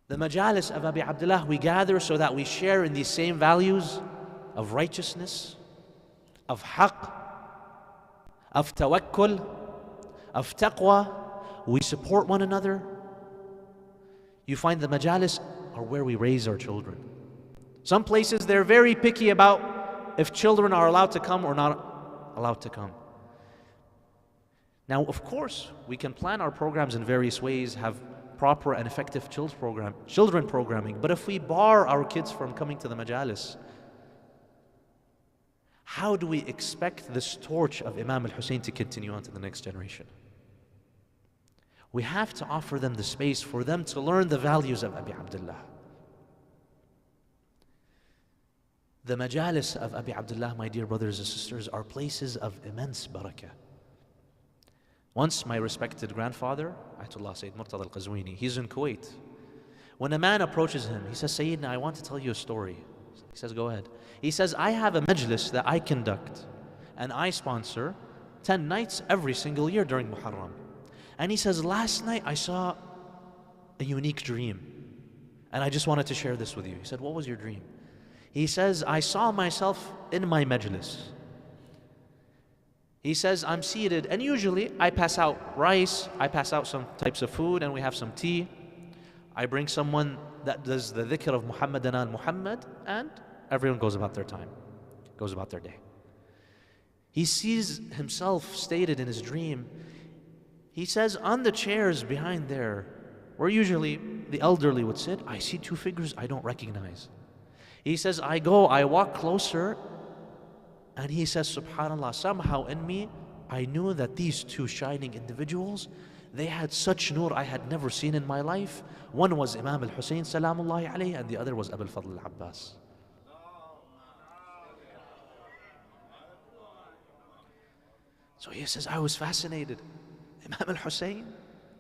The majalis of Abi Abdullah, we gather so that we share in these same values of righteousness, of haqq, of tawakkul, of taqwa. We support one another. You find the majalis are where we raise our children. Some places they're very picky about if children are allowed to come or not allowed to come. Now, of course, we can plan our programs in various ways, have proper and effective children programming, but if we bar our kids from coming to the majalis, how do we expect this torch of Imam al-Hussein to continue on to the next generation? We have to offer them the space for them to learn the values of Abi Abdullah. The majalis of Abi Abdullah, my dear brothers and sisters, are places of immense barakah. Once my respected grandfather, Ayatollah Syed al-Qazwini, he's in Kuwait. When a man approaches him, he says, Sayyidina, I want to tell you a story. He says, go ahead. He says, I have a majlis that I conduct and I sponsor 10 nights every single year during Moharram. And he says, last night I saw a unique dream and I just wanted to share this with you. He said, what was your dream? He says, I saw myself in my majlis. He says, I'm seated and usually I pass out rice, I pass out some types of food and we have some tea. I bring someone that does the dhikr of Muhammad and al-Muhammad and everyone goes about their time, goes about their day. He sees himself stated in his dream. He says, on the chairs behind there, where usually the elderly would sit, I see two figures I don't recognize. He says, I walk closer, and he says, subhanAllah, somehow in me, I knew that these two shining individuals, they had such nur I had never seen in my life. One was Imam al-Hussein, salamullahi alayhi, and the other was Abu al-Fadl al-Abbas. So he says, I was fascinated. Imam al-Hussein,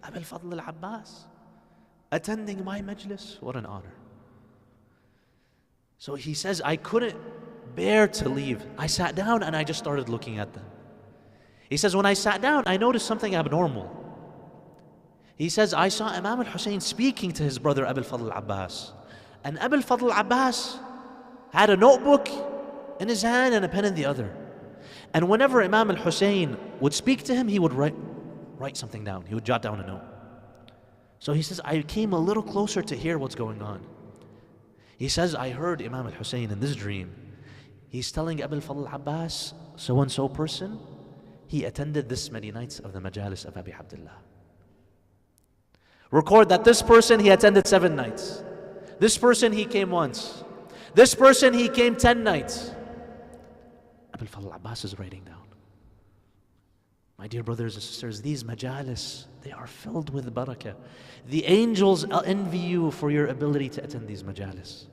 Abu al-Fadl al-Abbas, attending my majlis, what an honor. So he says, I couldn't bear to leave. I sat down and I just started looking at them. He says, when I sat down, I noticed something abnormal. He says, I saw Imam al-Hussein speaking to his brother Abu al-Fadl al-Abbas. And Abu al-Fadl al-Abbas had a notebook in his hand and a pen in the other. And whenever Imam al-Hussein would speak to him, he would write something down. He would jot down a note. So he says, I came a little closer to hear what's going on. He says, I heard Imam al-Hussein in this dream. He's telling Abu al-Fadl al-Abbas, so-and-so person, he attended this many nights of the majalis of Abi Abdullah. Record that this person, he attended 7 nights. This person, he came once. This person, he came 10 nights. Abu al-Fadl al-Abbas is writing down. My dear brothers and sisters, these majalis, they are filled with barakah. The angels envy you for your ability to attend these majalis.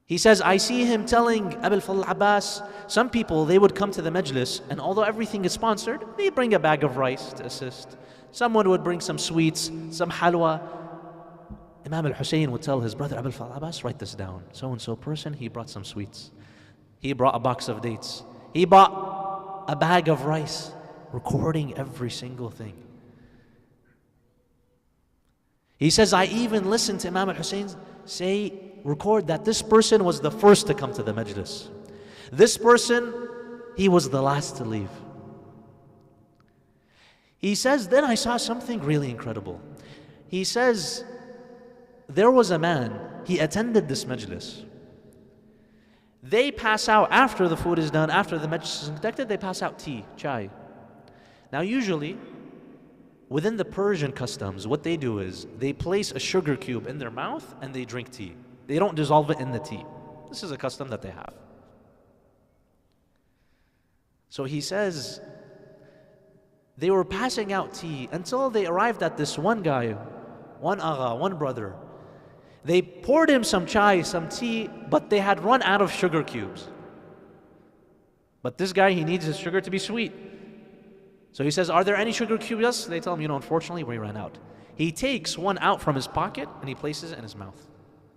He says, I see him telling Abu al-Fadl al-Abbas, some people, they would come to the majlis, and although everything is sponsored, they bring a bag of rice to assist. Someone would bring some sweets, some halwa. Imam al-Hussein would tell his brother Abu al-Fadl al-Abbas, write this down. So-and-so person, he brought some sweets. He brought a box of dates. He bought a bag of rice, recording every single thing. He says, I even listened to Imam al-Hussein record that this person was the first to come to the majlis. This person, he was the last to leave. He says, then I saw something really incredible. He says, there was a man, he attended this majlis. They pass out after the food is done, after the majlis is conducted, they pass out tea, chai. Now usually, within the Persian customs, what they do is they place a sugar cube in their mouth and they drink tea. They don't dissolve it in the tea. This is a custom that they have. So he says, they were passing out tea until they arrived at this one guy, one agha, one brother. They poured him some chai, some tea, but they had run out of sugar cubes. But this guy, he needs his sugar to be sweet. So he says, are there any sugar cubes? Yes. They tell him, unfortunately, we ran out. He takes one out from his pocket and he places it in his mouth.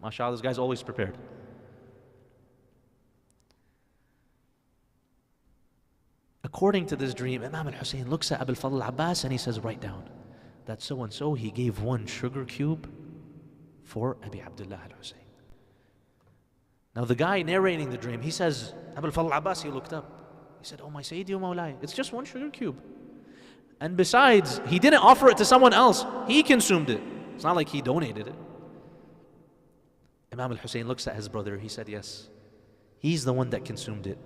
MashaAllah, this guy's always prepared. According to this dream, Imam al-Hussein looks at Abu al-Fadl al-Abbas and he says, write down that so-and-so, he gave one sugar cube for Abi Abdullah al-Hussein. Now the guy narrating the dream, he says, Abu al-Fadl al-Abbas, he looked up. He said, oh my Sayyidi wa Mawlai, it's just one sugar cube. And besides, he didn't offer it to someone else. He consumed it. It's not like he donated it. Imam al-Hussein looks at his brother. He said, yes, he's the one that consumed it.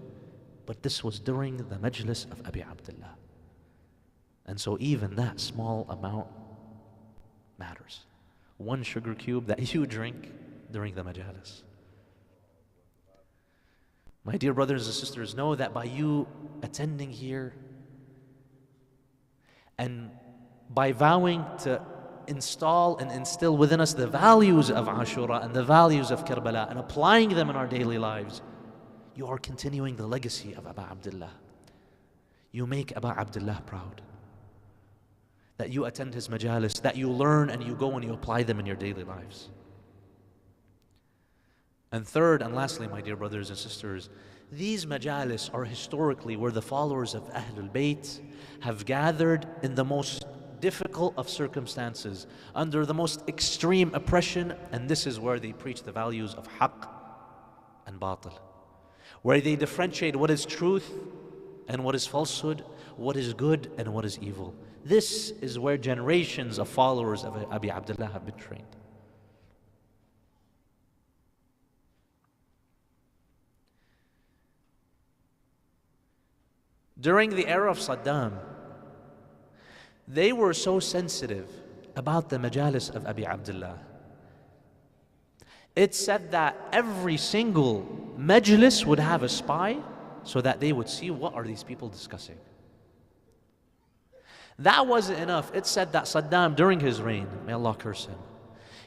But this was during the majlis of Abi Abdullah. And so even that small amount matters. One sugar cube that you drink during the majalis. My dear brothers and sisters, know that by you attending here and by vowing to install and instill within us the values of Ashura and the values of Karbala and applying them in our daily lives, you are continuing the legacy of Abu Abdullah. You make Abu Abdullah proud. That you attend his majalis, that you learn and you go and you apply them in your daily lives. And third and lastly, my dear brothers and sisters, these majalis are historically where the followers of Ahlul Bayt have gathered in the most difficult of circumstances, under the most extreme oppression, and this is where they preach the values of haqq and batil, where they differentiate what is truth and what is falsehood, what is good and what is evil. This is where generations of followers of Abi Abdullah have been trained. During the era of Saddam, they were so sensitive about the majalis of Abi Abdullah. It said that every single majlis would have a spy so that they would see what are these people discussing. That wasn't enough. It said that Saddam, during his reign, may Allah curse him,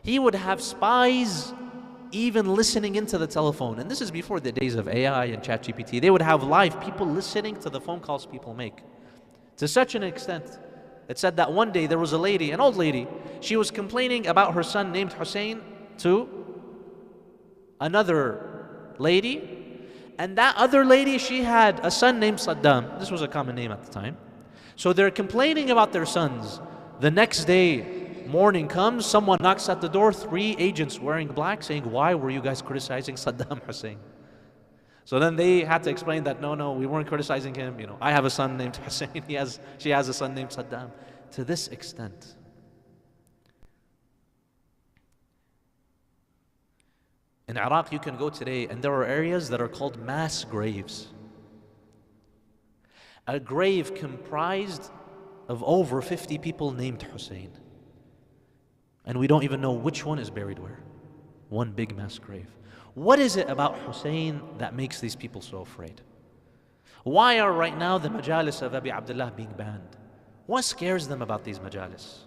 he would have spies even listening into the telephone. And this is before the days of AI and ChatGPT. They would have live people listening to the phone calls people make. To such an extent, it said that one day there was a lady, an old lady, she was complaining about her son named Hussein to another lady. And that other lady, she had a son named Saddam. This was a common name at the time. So they're complaining about their sons. The next day, morning comes, someone knocks at the door, 3 agents wearing black saying, why were you guys criticizing Saddam Hussein? So then they had to explain that, no, we weren't criticizing him. I have a son named Hussein, she has a son named Saddam. To this extent. In Iraq, you can go today and there are areas that are called mass graves. A grave comprised of over 50 people named Hussein. And we don't even know which one is buried where. One big mass grave. What is it about Hussein that makes these people so afraid? Why are right now the majalis of Abi Abdullah being banned? What scares them about these majalis?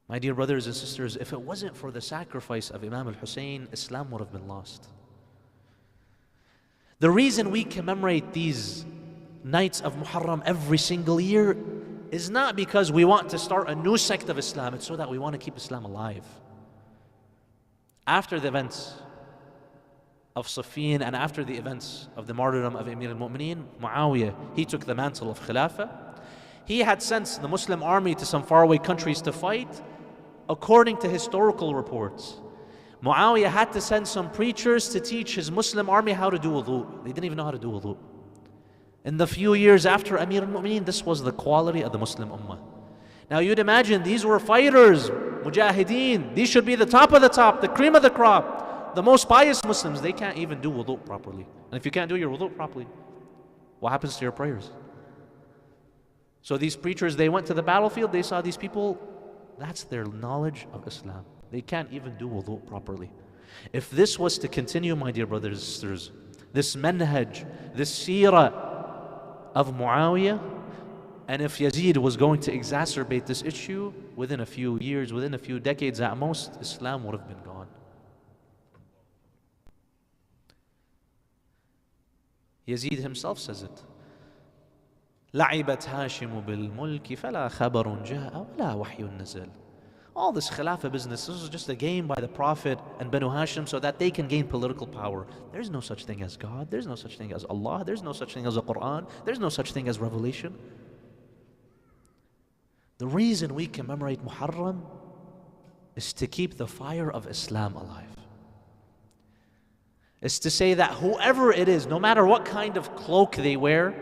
My dear brothers and sisters, if it wasn't for the sacrifice of Imam al-Hussein, Islam would have been lost. The reason we commemorate these nights of Muharram every single year is not because we want to start a new sect of Islam, it's so that we want to keep Islam alive. After the events of Siffin and after the events of the martyrdom of Amir al-Mu'mineen, Muawiyah, he took the mantle of Khilafah. He had sent the Muslim army to some faraway countries to fight. According to historical reports, Muawiyah had to send some preachers to teach his Muslim army how to do wudu. They didn't even know how to do wudu. In the few years after Amir al-Mu'mineen, this was the quality of the Muslim Ummah. Now you'd imagine these were fighters, mujahideen. These should be the top of the top, the cream of the crop. the most pious Muslims, they can't even do wudu properly. And if you can't do your wudu properly, what happens to your prayers? So these preachers, they went to the battlefield, they saw these people, that's their knowledge of Islam. They can't even do wudu properly. If this was to continue, my dear brothers and sisters, this manhaj, this seerah of Muawiyah, and if Yazid was going to exacerbate this issue, within a few years, within a few decades at most, Islam would have been gone. Yazid himself says it. لعبت هاشم بالملك فلا خبر جاء ولا وحي نزل. All this Khilafah business, this is just a game by the Prophet and Banu Hashim so that they can gain political power. There's no such thing as God. There's no such thing as Allah. There's no such thing as the Quran. There's no such thing as revelation. The reason we commemorate Muharram is to keep the fire of Islam alive. It's to say that whoever it is, no matter what kind of cloak they wear,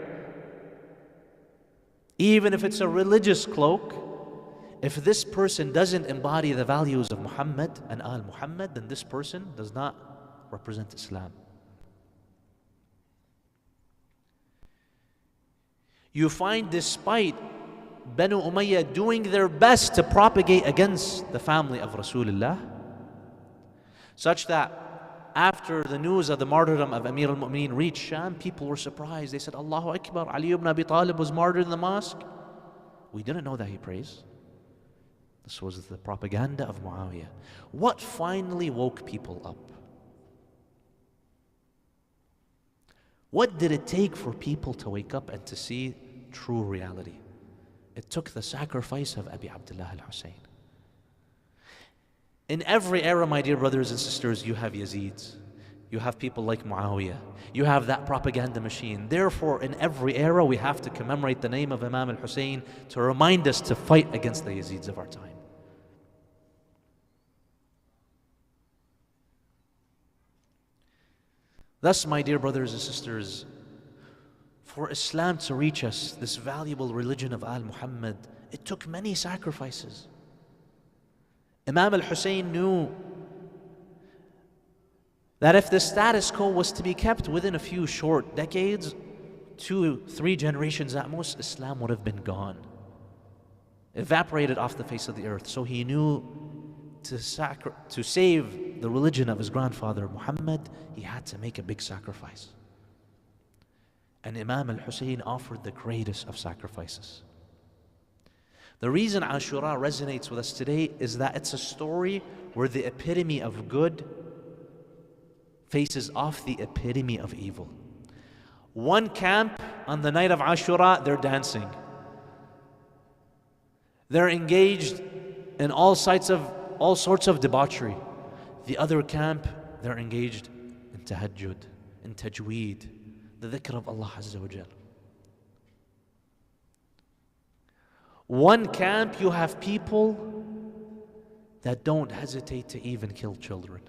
even if it's a religious cloak, if this person doesn't embody the values of Muhammad and Al Muhammad, then this person does not represent Islam. You find despite Banu Umayyah doing their best to propagate against the family of Rasulullah, such that after the news of the martyrdom of Amir al-Mu'mineen reached Sham, people were surprised. They said, Allahu Akbar, Ali ibn Abi Talib was martyred in the mosque. We didn't know that he prays. This was the propaganda of Muawiyah. What finally woke people up? What did it take for people to wake up and to see true reality? It took the sacrifice of Abi Abdullah al-Hussein. In every era, my dear brothers and sisters, you have Yazids. You have people like Muawiyah. You have that propaganda machine. Therefore, in every era, we have to commemorate the name of Imam al-Hussein to remind us to fight against the Yazids of our time. Thus, my dear brothers and sisters, for Islam to reach us, this valuable religion of Al-Muhammad, it took many sacrifices. Imam al-Hussein knew that if the status quo was to be kept within a few short decades, 2-3 generations at most, Islam would have been gone, evaporated off the face of the earth. So he knew to save the religion of his grandfather Muhammad, he had to make a big sacrifice. And Imam al-Hussein offered the greatest of sacrifices. The reason Ashura resonates with us today is that it's a story where the epitome of good faces off the epitome of evil. One camp on the night of Ashura, they're dancing. They're engaged in all sorts of debauchery. The other camp, they're engaged in tahajjud, in tajweed, the dhikr of Allah Azza wa Jal. One camp, you have people that don't hesitate to even kill children.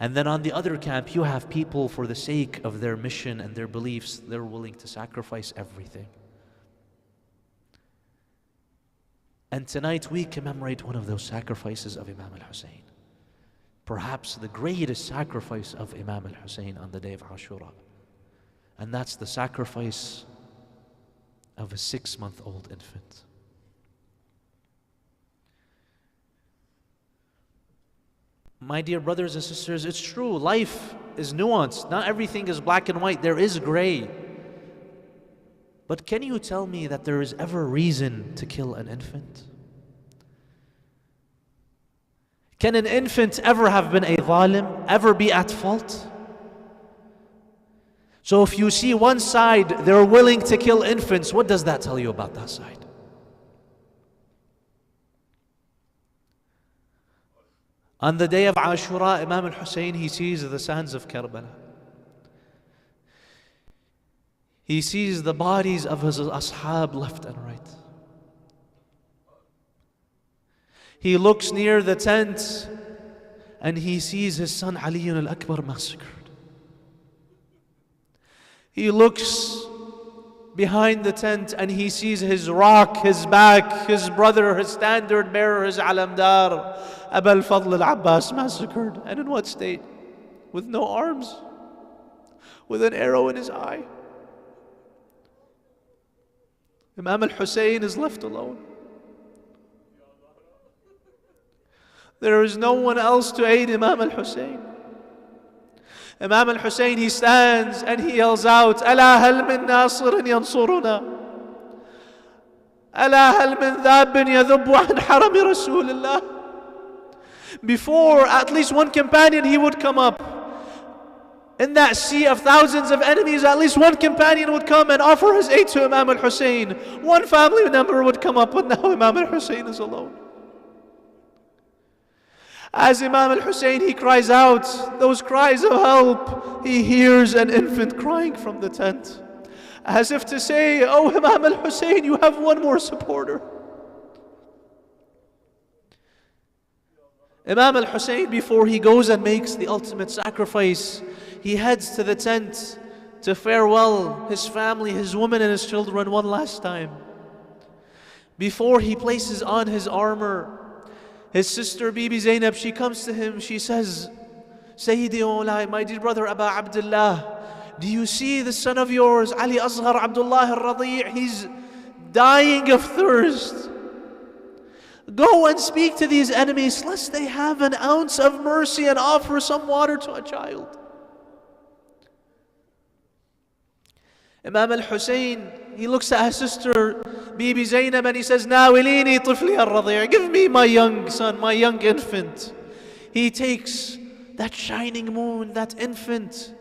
And then on the other camp, you have people for the sake of their mission and their beliefs, they're willing to sacrifice everything. And tonight we commemorate one of those sacrifices of Imam al-Hussein. Perhaps the greatest sacrifice of Imam al-Hussein on the day of Ashura. And that's the sacrifice of a 6-month-old infant. My dear brothers and sisters, it's true, life is nuanced. Not everything is black and white, there is gray. But can you tell me that there is ever reason to kill an infant? Can an infant ever have been a zalim, ever be at fault? So if you see one side, they're willing to kill infants, what does that tell you about that side? On the day of Ashura, Imam al-Hussein, he sees the sands of Karbala. He sees the bodies of his ashab left and right. He looks near the tent and he sees his son Ali al-Akbar massacred. He looks behind the tent, and he sees his rock, his back, his brother, his standard bearer, his alamdar, Abu al-Fadl al-Abbas, massacred. And in what state? With no arms, with an arrow in his eye. Imam al-Hussein is left alone. There is no one else to aid Imam al-Hussein. Imam al-Hussein, he stands and he yells out, ألا هل من ناصر ينصرنا ألا هل من ذاب يذب عن حرم رسول الله. Before at least one companion, he would come up. In that sea of thousands of enemies, at least one companion would come and offer his aid to Imam al-Hussein. One family member would come up, but now Imam al-Hussein is alone. As Imam al-Hussein, he cries out those cries of help, he hears an infant crying from the tent, as if to say, oh Imam al-Hussein, you have one more supporter. Imam al-Hussein, before he goes and makes the ultimate sacrifice, he heads to the tent to farewell his family, his woman and his children one last time. Before he places on his armor, his sister Bibi Zainab, she comes to him, she says, Sayyidi Ulai, my dear brother Aba Abdullah, do you see the son of yours, Ali Asghar Abdullah al-Radi', he's dying of thirst. Go and speak to these enemies, lest they have an ounce of mercy and offer some water to a child. Imam al-Hussein, he looks at his sister Bibi Zainab and he says, Nawilini tifli al-Radi', give me my young son, my young infant. He takes that shining moon, that infant,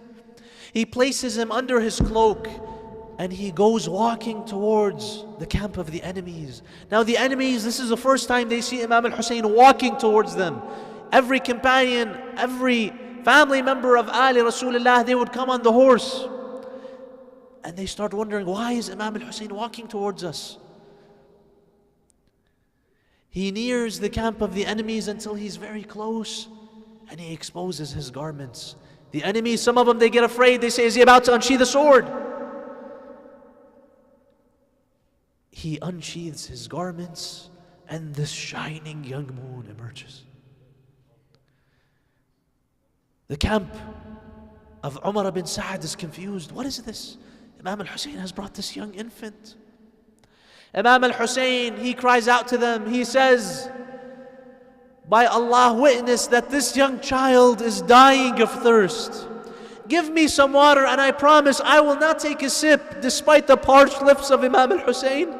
he places him under his cloak, and he goes walking towards the camp of the enemies. Now the enemies, this is the first time they see Imam al-Hussein walking towards them. Every companion, every family member of Ali Rasulullah, they would come on the horse. And they start wondering, why is Imam al-Hussein walking towards us? He nears the camp of the enemies until he's very close, and he exposes his garments. The enemies, some of them, they get afraid. They say, is he about to unsheath the sword? He unsheathes his garments, and this shining young moon emerges. The camp of Umar bin Sa'ad is confused. What is this? Imam al-Hussein has brought this young infant. Imam al-Hussein, he cries out to them. He says, by Allah, witness that this young child is dying of thirst. Give me some water and I promise I will not take a sip, despite the parched lips of Imam al-Hussein,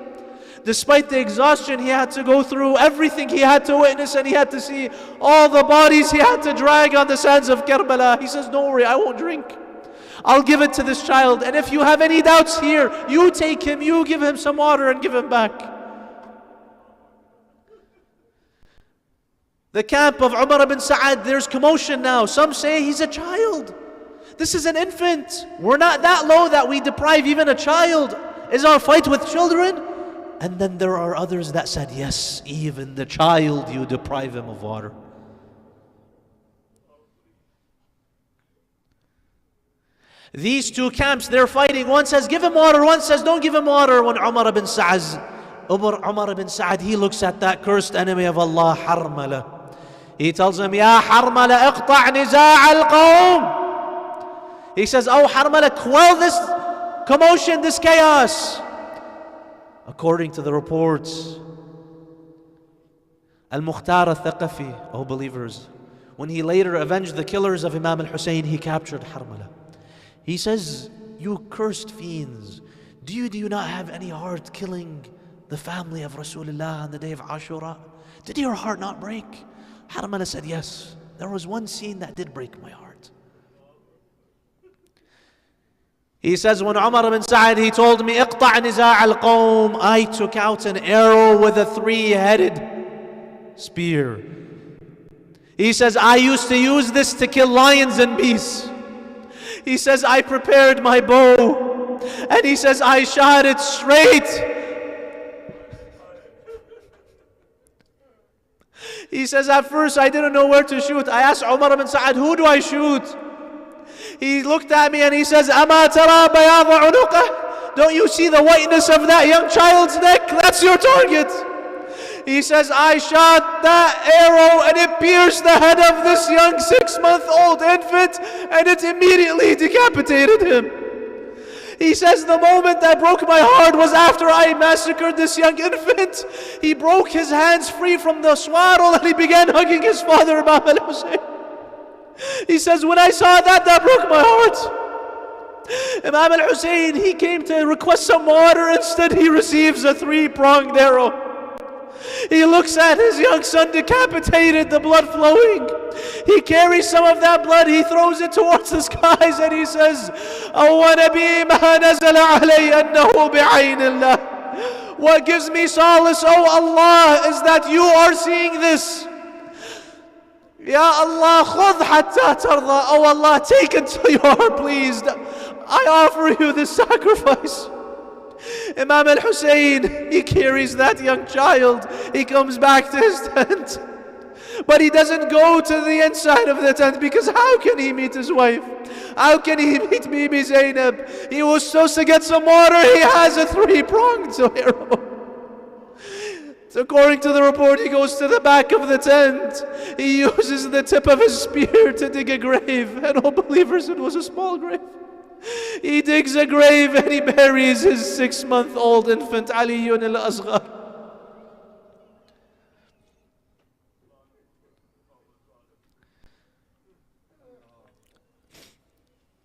despite the exhaustion he had to go through, everything he had to witness and he had to see, all the bodies he had to drag on the sands of Karbala. He says, don't worry, I won't drink. I'll give it to this child, and if you have any doubts here, you take him, you give him some water and give him back. The camp of Umar bin Sa'ad, there's commotion now. Some say he's a child. This is an infant. We're not that low that we deprive even a child. Is our fight with children? And then there are others that said, yes, even the child, you deprive him of water. These two camps, they're fighting. One says, give him water. One says, don't give him water. When Umar bin Sa'ad, he looks at that cursed enemy of Allah, Harmala. He tells him, Ya Harmala, iqta' niza' al-qawm. He says, oh Harmala, quell this commotion, this chaos. According to the reports, Al-Mukhtar al-Thaqafi, oh believers, when he later avenged the killers of Imam al-Hussein, he captured Harmala. He says, you cursed fiends, do you not have any heart killing the family of Rasulullah on the day of Ashura? Did your heart not break? Harmala said, yes, there was one scene that did break my heart. He says, when Umar bin Sa'ad, he told me, اقطع نزاع القوم, I took out an arrow with a three-headed spear. He says, I used to use this to kill lions and beasts. He says, I prepared my bow, and he says, I shot it straight. He says, at first I didn't know where to shoot. I asked Umar bin Sa'ad, who do I shoot? He looked at me and he says, أَمَا تَرَى بَيَاضَ عُنُقَهُ, Don't you see the whiteness of that young child's neck? That's your target. He says, I shot that arrow and it pierced the head of this young 6-month-old infant and it immediately decapitated him. He says, the moment that broke my heart was after I massacred this young infant. He broke his hands free from the swaddle and he began hugging his father, Imam al-Hussein. He says, when I saw that broke my heart. Imam al-Hussein, he came to request some water. Instead, he receives a 3-pronged arrow. He looks at his young son decapitated, the blood flowing. He carries some of that blood, he throws it towards the skies and he says, what gives me solace, oh Allah, is that you are seeing this. Ya Allah, khudh hatta tarda. Oh Allah, take until you are pleased. I offer you this sacrifice. Imam al-Hussein, he carries that young child. He comes back to his tent. But he doesn't go to the inside of the tent because how can he meet his wife? How can he meet Bibi Zainab? He was supposed to get some water. He has a 3-pronged arrow. According to the report, he goes to the back of the tent. He uses the tip of his spear to dig a grave. And all believers, it was a small grave. He digs a grave and he buries his 6-month-old infant Aliyun al-Asghar.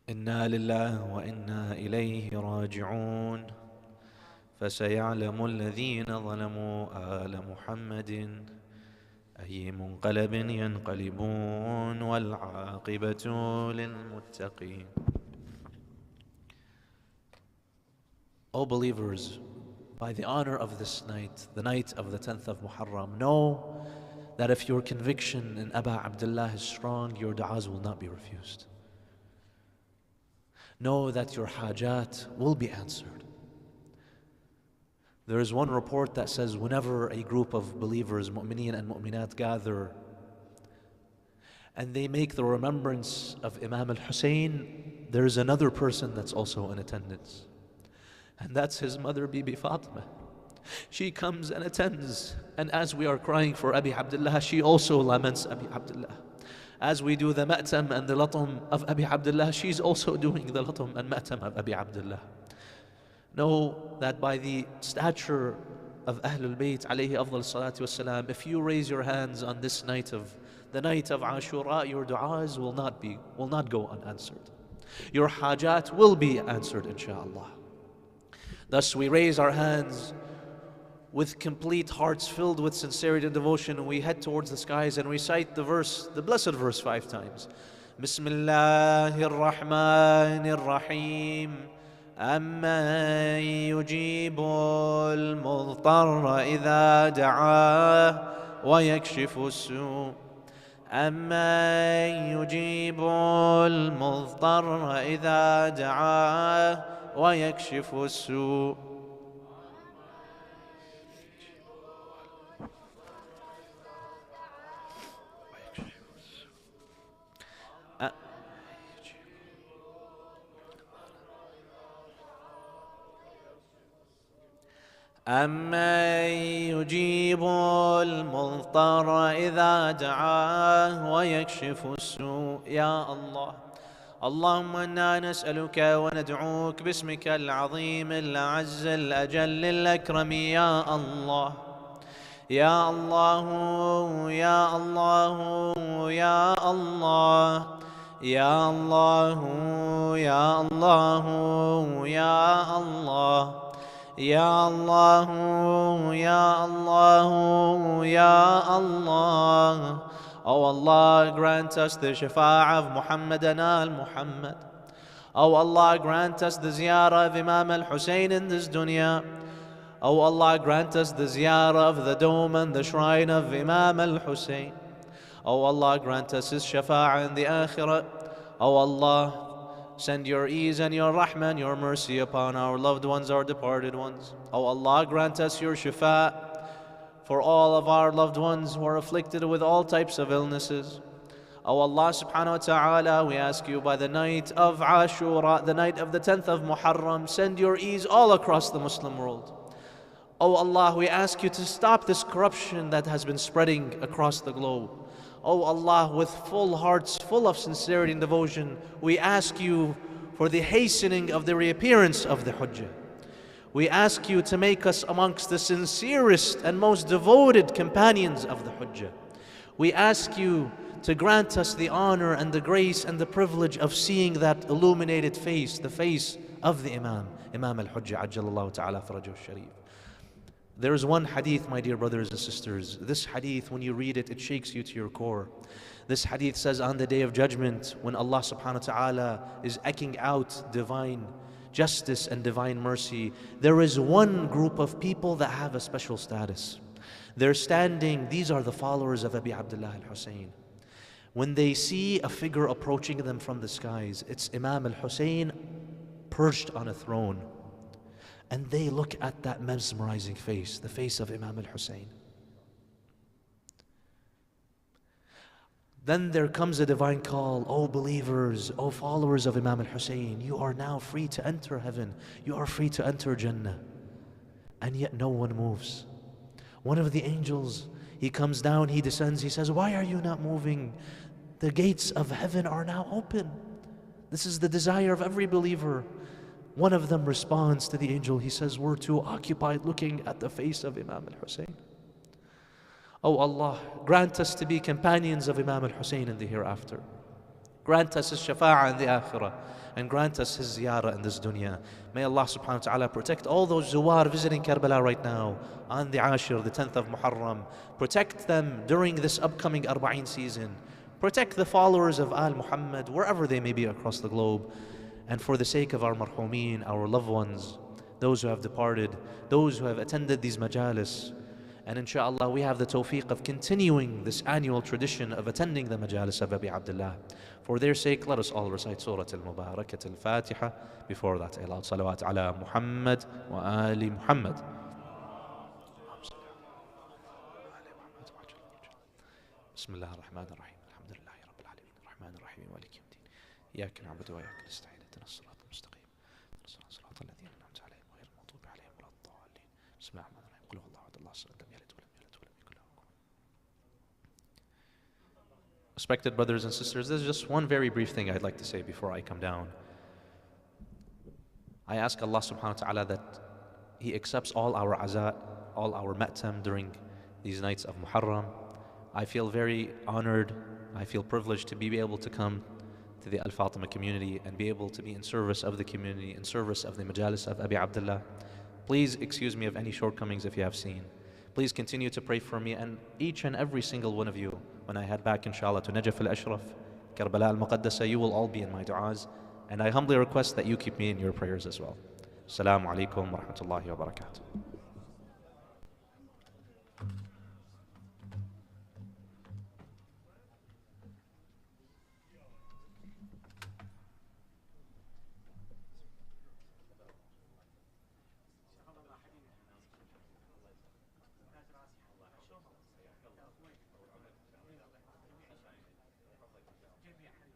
Inna lillahi wa inna ilayhi raji'un. فسيعلم الذين ظلموا آل محمد أي منقلب ينقلبون والعاقبة للمتقين. O believers, by the honor of this night, the night of the 10th of Muharram, know that if your conviction in Aba Abdullah is strong, your du'as will not be refused. Know that your hajat will be answered. There is one report that says whenever a group of believers, mu'mineen and mu'minat, gather and they make the remembrance of Imam al-Hussein, there is another person that's also in attendance. And that's his mother, Bibi Fatima. She comes and attends. And as we are crying for Abi Abdullah, she also laments Abi Abdullah. As we do the ma'tam and the latum of Abi Abdullah, she's also doing the latum and ma'tam of Abi Abdullah. Know that by the stature of Ahlul Bayt alayhi afdal salatu wassalam, if you raise your hands on this night of the night of Ashura, your du'as will not go unanswered. Your hajat will be answered, inshaAllah. Thus we raise our hands with complete hearts filled with sincerity and devotion, and we head towards the skies and recite the verse, the blessed verse 5 times. Bismillahir Rahmanir Rahim. أَمَّن يُجِيبُ الْمُضْطَرَّ إِذَا دَعَاهُ وَيَكْشِفُ السُّوءَ أَمَّن يُجِيبُ الْمُضْطَرَّ إِذَا دَعَاهُ وَيَكْشِفُ السُّوءَ. أَمَّن يُجِيبُ الْمُضْطَرَّ إِذَا دَعَاهُ وَيَكْشِفُ السُّوءَ. يا الله، اللهم إنا نسألك وندعوك باسمك العظيم الأعز الأجل الأكرم. يا الله يا الله يا الله يا الله يا الله يا الله يا الله Ya Allah, Ya Allah, Ya Allah. Oh Allah, grant us the shafa'ah of Muhammad and al-Muhammad. Oh Allah, grant us the ziyarah of Imam al-Hussein in this dunya. Oh Allah, grant us the ziyarah of the dome and the shrine of Imam al-Hussein. Oh Allah, grant us his shafa'ah in the akhirah. Oh Allah, send your ease and your rahmah and your mercy upon our loved ones, our departed ones. Oh Allah, grant us your shifa for all of our loved ones who are afflicted with all types of illnesses. O Allah subhanahu wa ta'ala, we ask you by the night of Ashura, the night of the 10th of Muharram, send your ease all across the Muslim world. O Allah, we ask you to stop this corruption that has been spreading across the globe. O Allah, with full hearts, full of sincerity and devotion, we ask you for the hastening of the reappearance of the Hujjah. We ask you to make us amongst the sincerest and most devoted companions of the Hujjah. We ask you to grant us the honor and the grace and the privilege of seeing that illuminated face, the face of the Imam al-Hujjah, Ajjalallahu ta'ala farajahu sharif. There is one hadith, my dear brothers and sisters. This hadith, when you read it, it shakes you to your core. This hadith says on the Day of Judgment, when Allah subhanahu wa ta'ala is echoing out divine justice and divine mercy, there is one group of people that have a special status. They're standing, these are the followers of Abi Abdullah al-Hussein. When they see a figure approaching them from the skies, it's Imam al-Hussein perched on a throne. And they look at that mesmerizing face, the face of Imam al-Hussein. Then there comes a divine call, O believers, O followers of Imam al-Hussein, you are now free to enter heaven. You are free to enter Jannah. And yet no one moves. One of the angels, he comes down, he descends, he says, why are you not moving? The gates of heaven are now open. This is the desire of every believer. One of them responds to the angel, he says, we're too occupied looking at the face of Imam al-Hussein. Oh Allah, grant us to be companions of Imam al-Hussein in the hereafter. Grant us his shafa'ah in the akhirah, and grant us his ziyarah in this dunya. May Allah subhanahu wa ta'ala protect all those zuwar visiting Karbala right now on the Ashir, the 10th of Muharram. Protect them during this upcoming Arba'een season. Protect the followers of Al Muhammad wherever they may be across the globe. And for the sake of our marhumeen, our loved ones, those who have departed, those who have attended these majalis, and inshallah we have the tawfiq of continuing this annual tradition of attending the majalis of Abi Abdullah. For their sake, let us all recite Surah Al-Mubarakat Al-Fatiha. Before that, a loud salawat ala Muhammad wa ali Muhammad. Bismillah ar-Rahman ar-Rahim. Alhamdulillahi Rabbil Alameen. Ar-Rahman ar-Rahim. Maliki yawmiddin. Iyyaka na'budu wa iyyaka nasta'in. الصراط المستقيم صراط الذين أنعمت عليهم غير المغضوب عليهم ولا الضالين بسم الله الرحمن الرحيم قل هو الله أحد الله الصمد لم يلد ولم يولد ولم يكن له كفوا أحد. Respected brothers and sisters, there's just one very brief thing I'd like to say before I come down. I ask Allah subhanahu wa ta'ala that He accepts all our azat, all our ma'tam during these nights of Muharram. I feel very honored, I feel privileged to be able to come to the Al-Fatima community and be able to be in service of the community, in service of the majalis of Abi Abdullah. Please excuse me of any shortcomings if you have seen. Please continue to pray for me and each and every single one of you. When I head back inshallah to Najaf al-Ashraf, Karbala al-Muqaddasa, you will all be in my du'as, and I humbly request that you keep me in your prayers as well. Assalamu alaikum wa rahmatullahi wa barakatuh. جميعا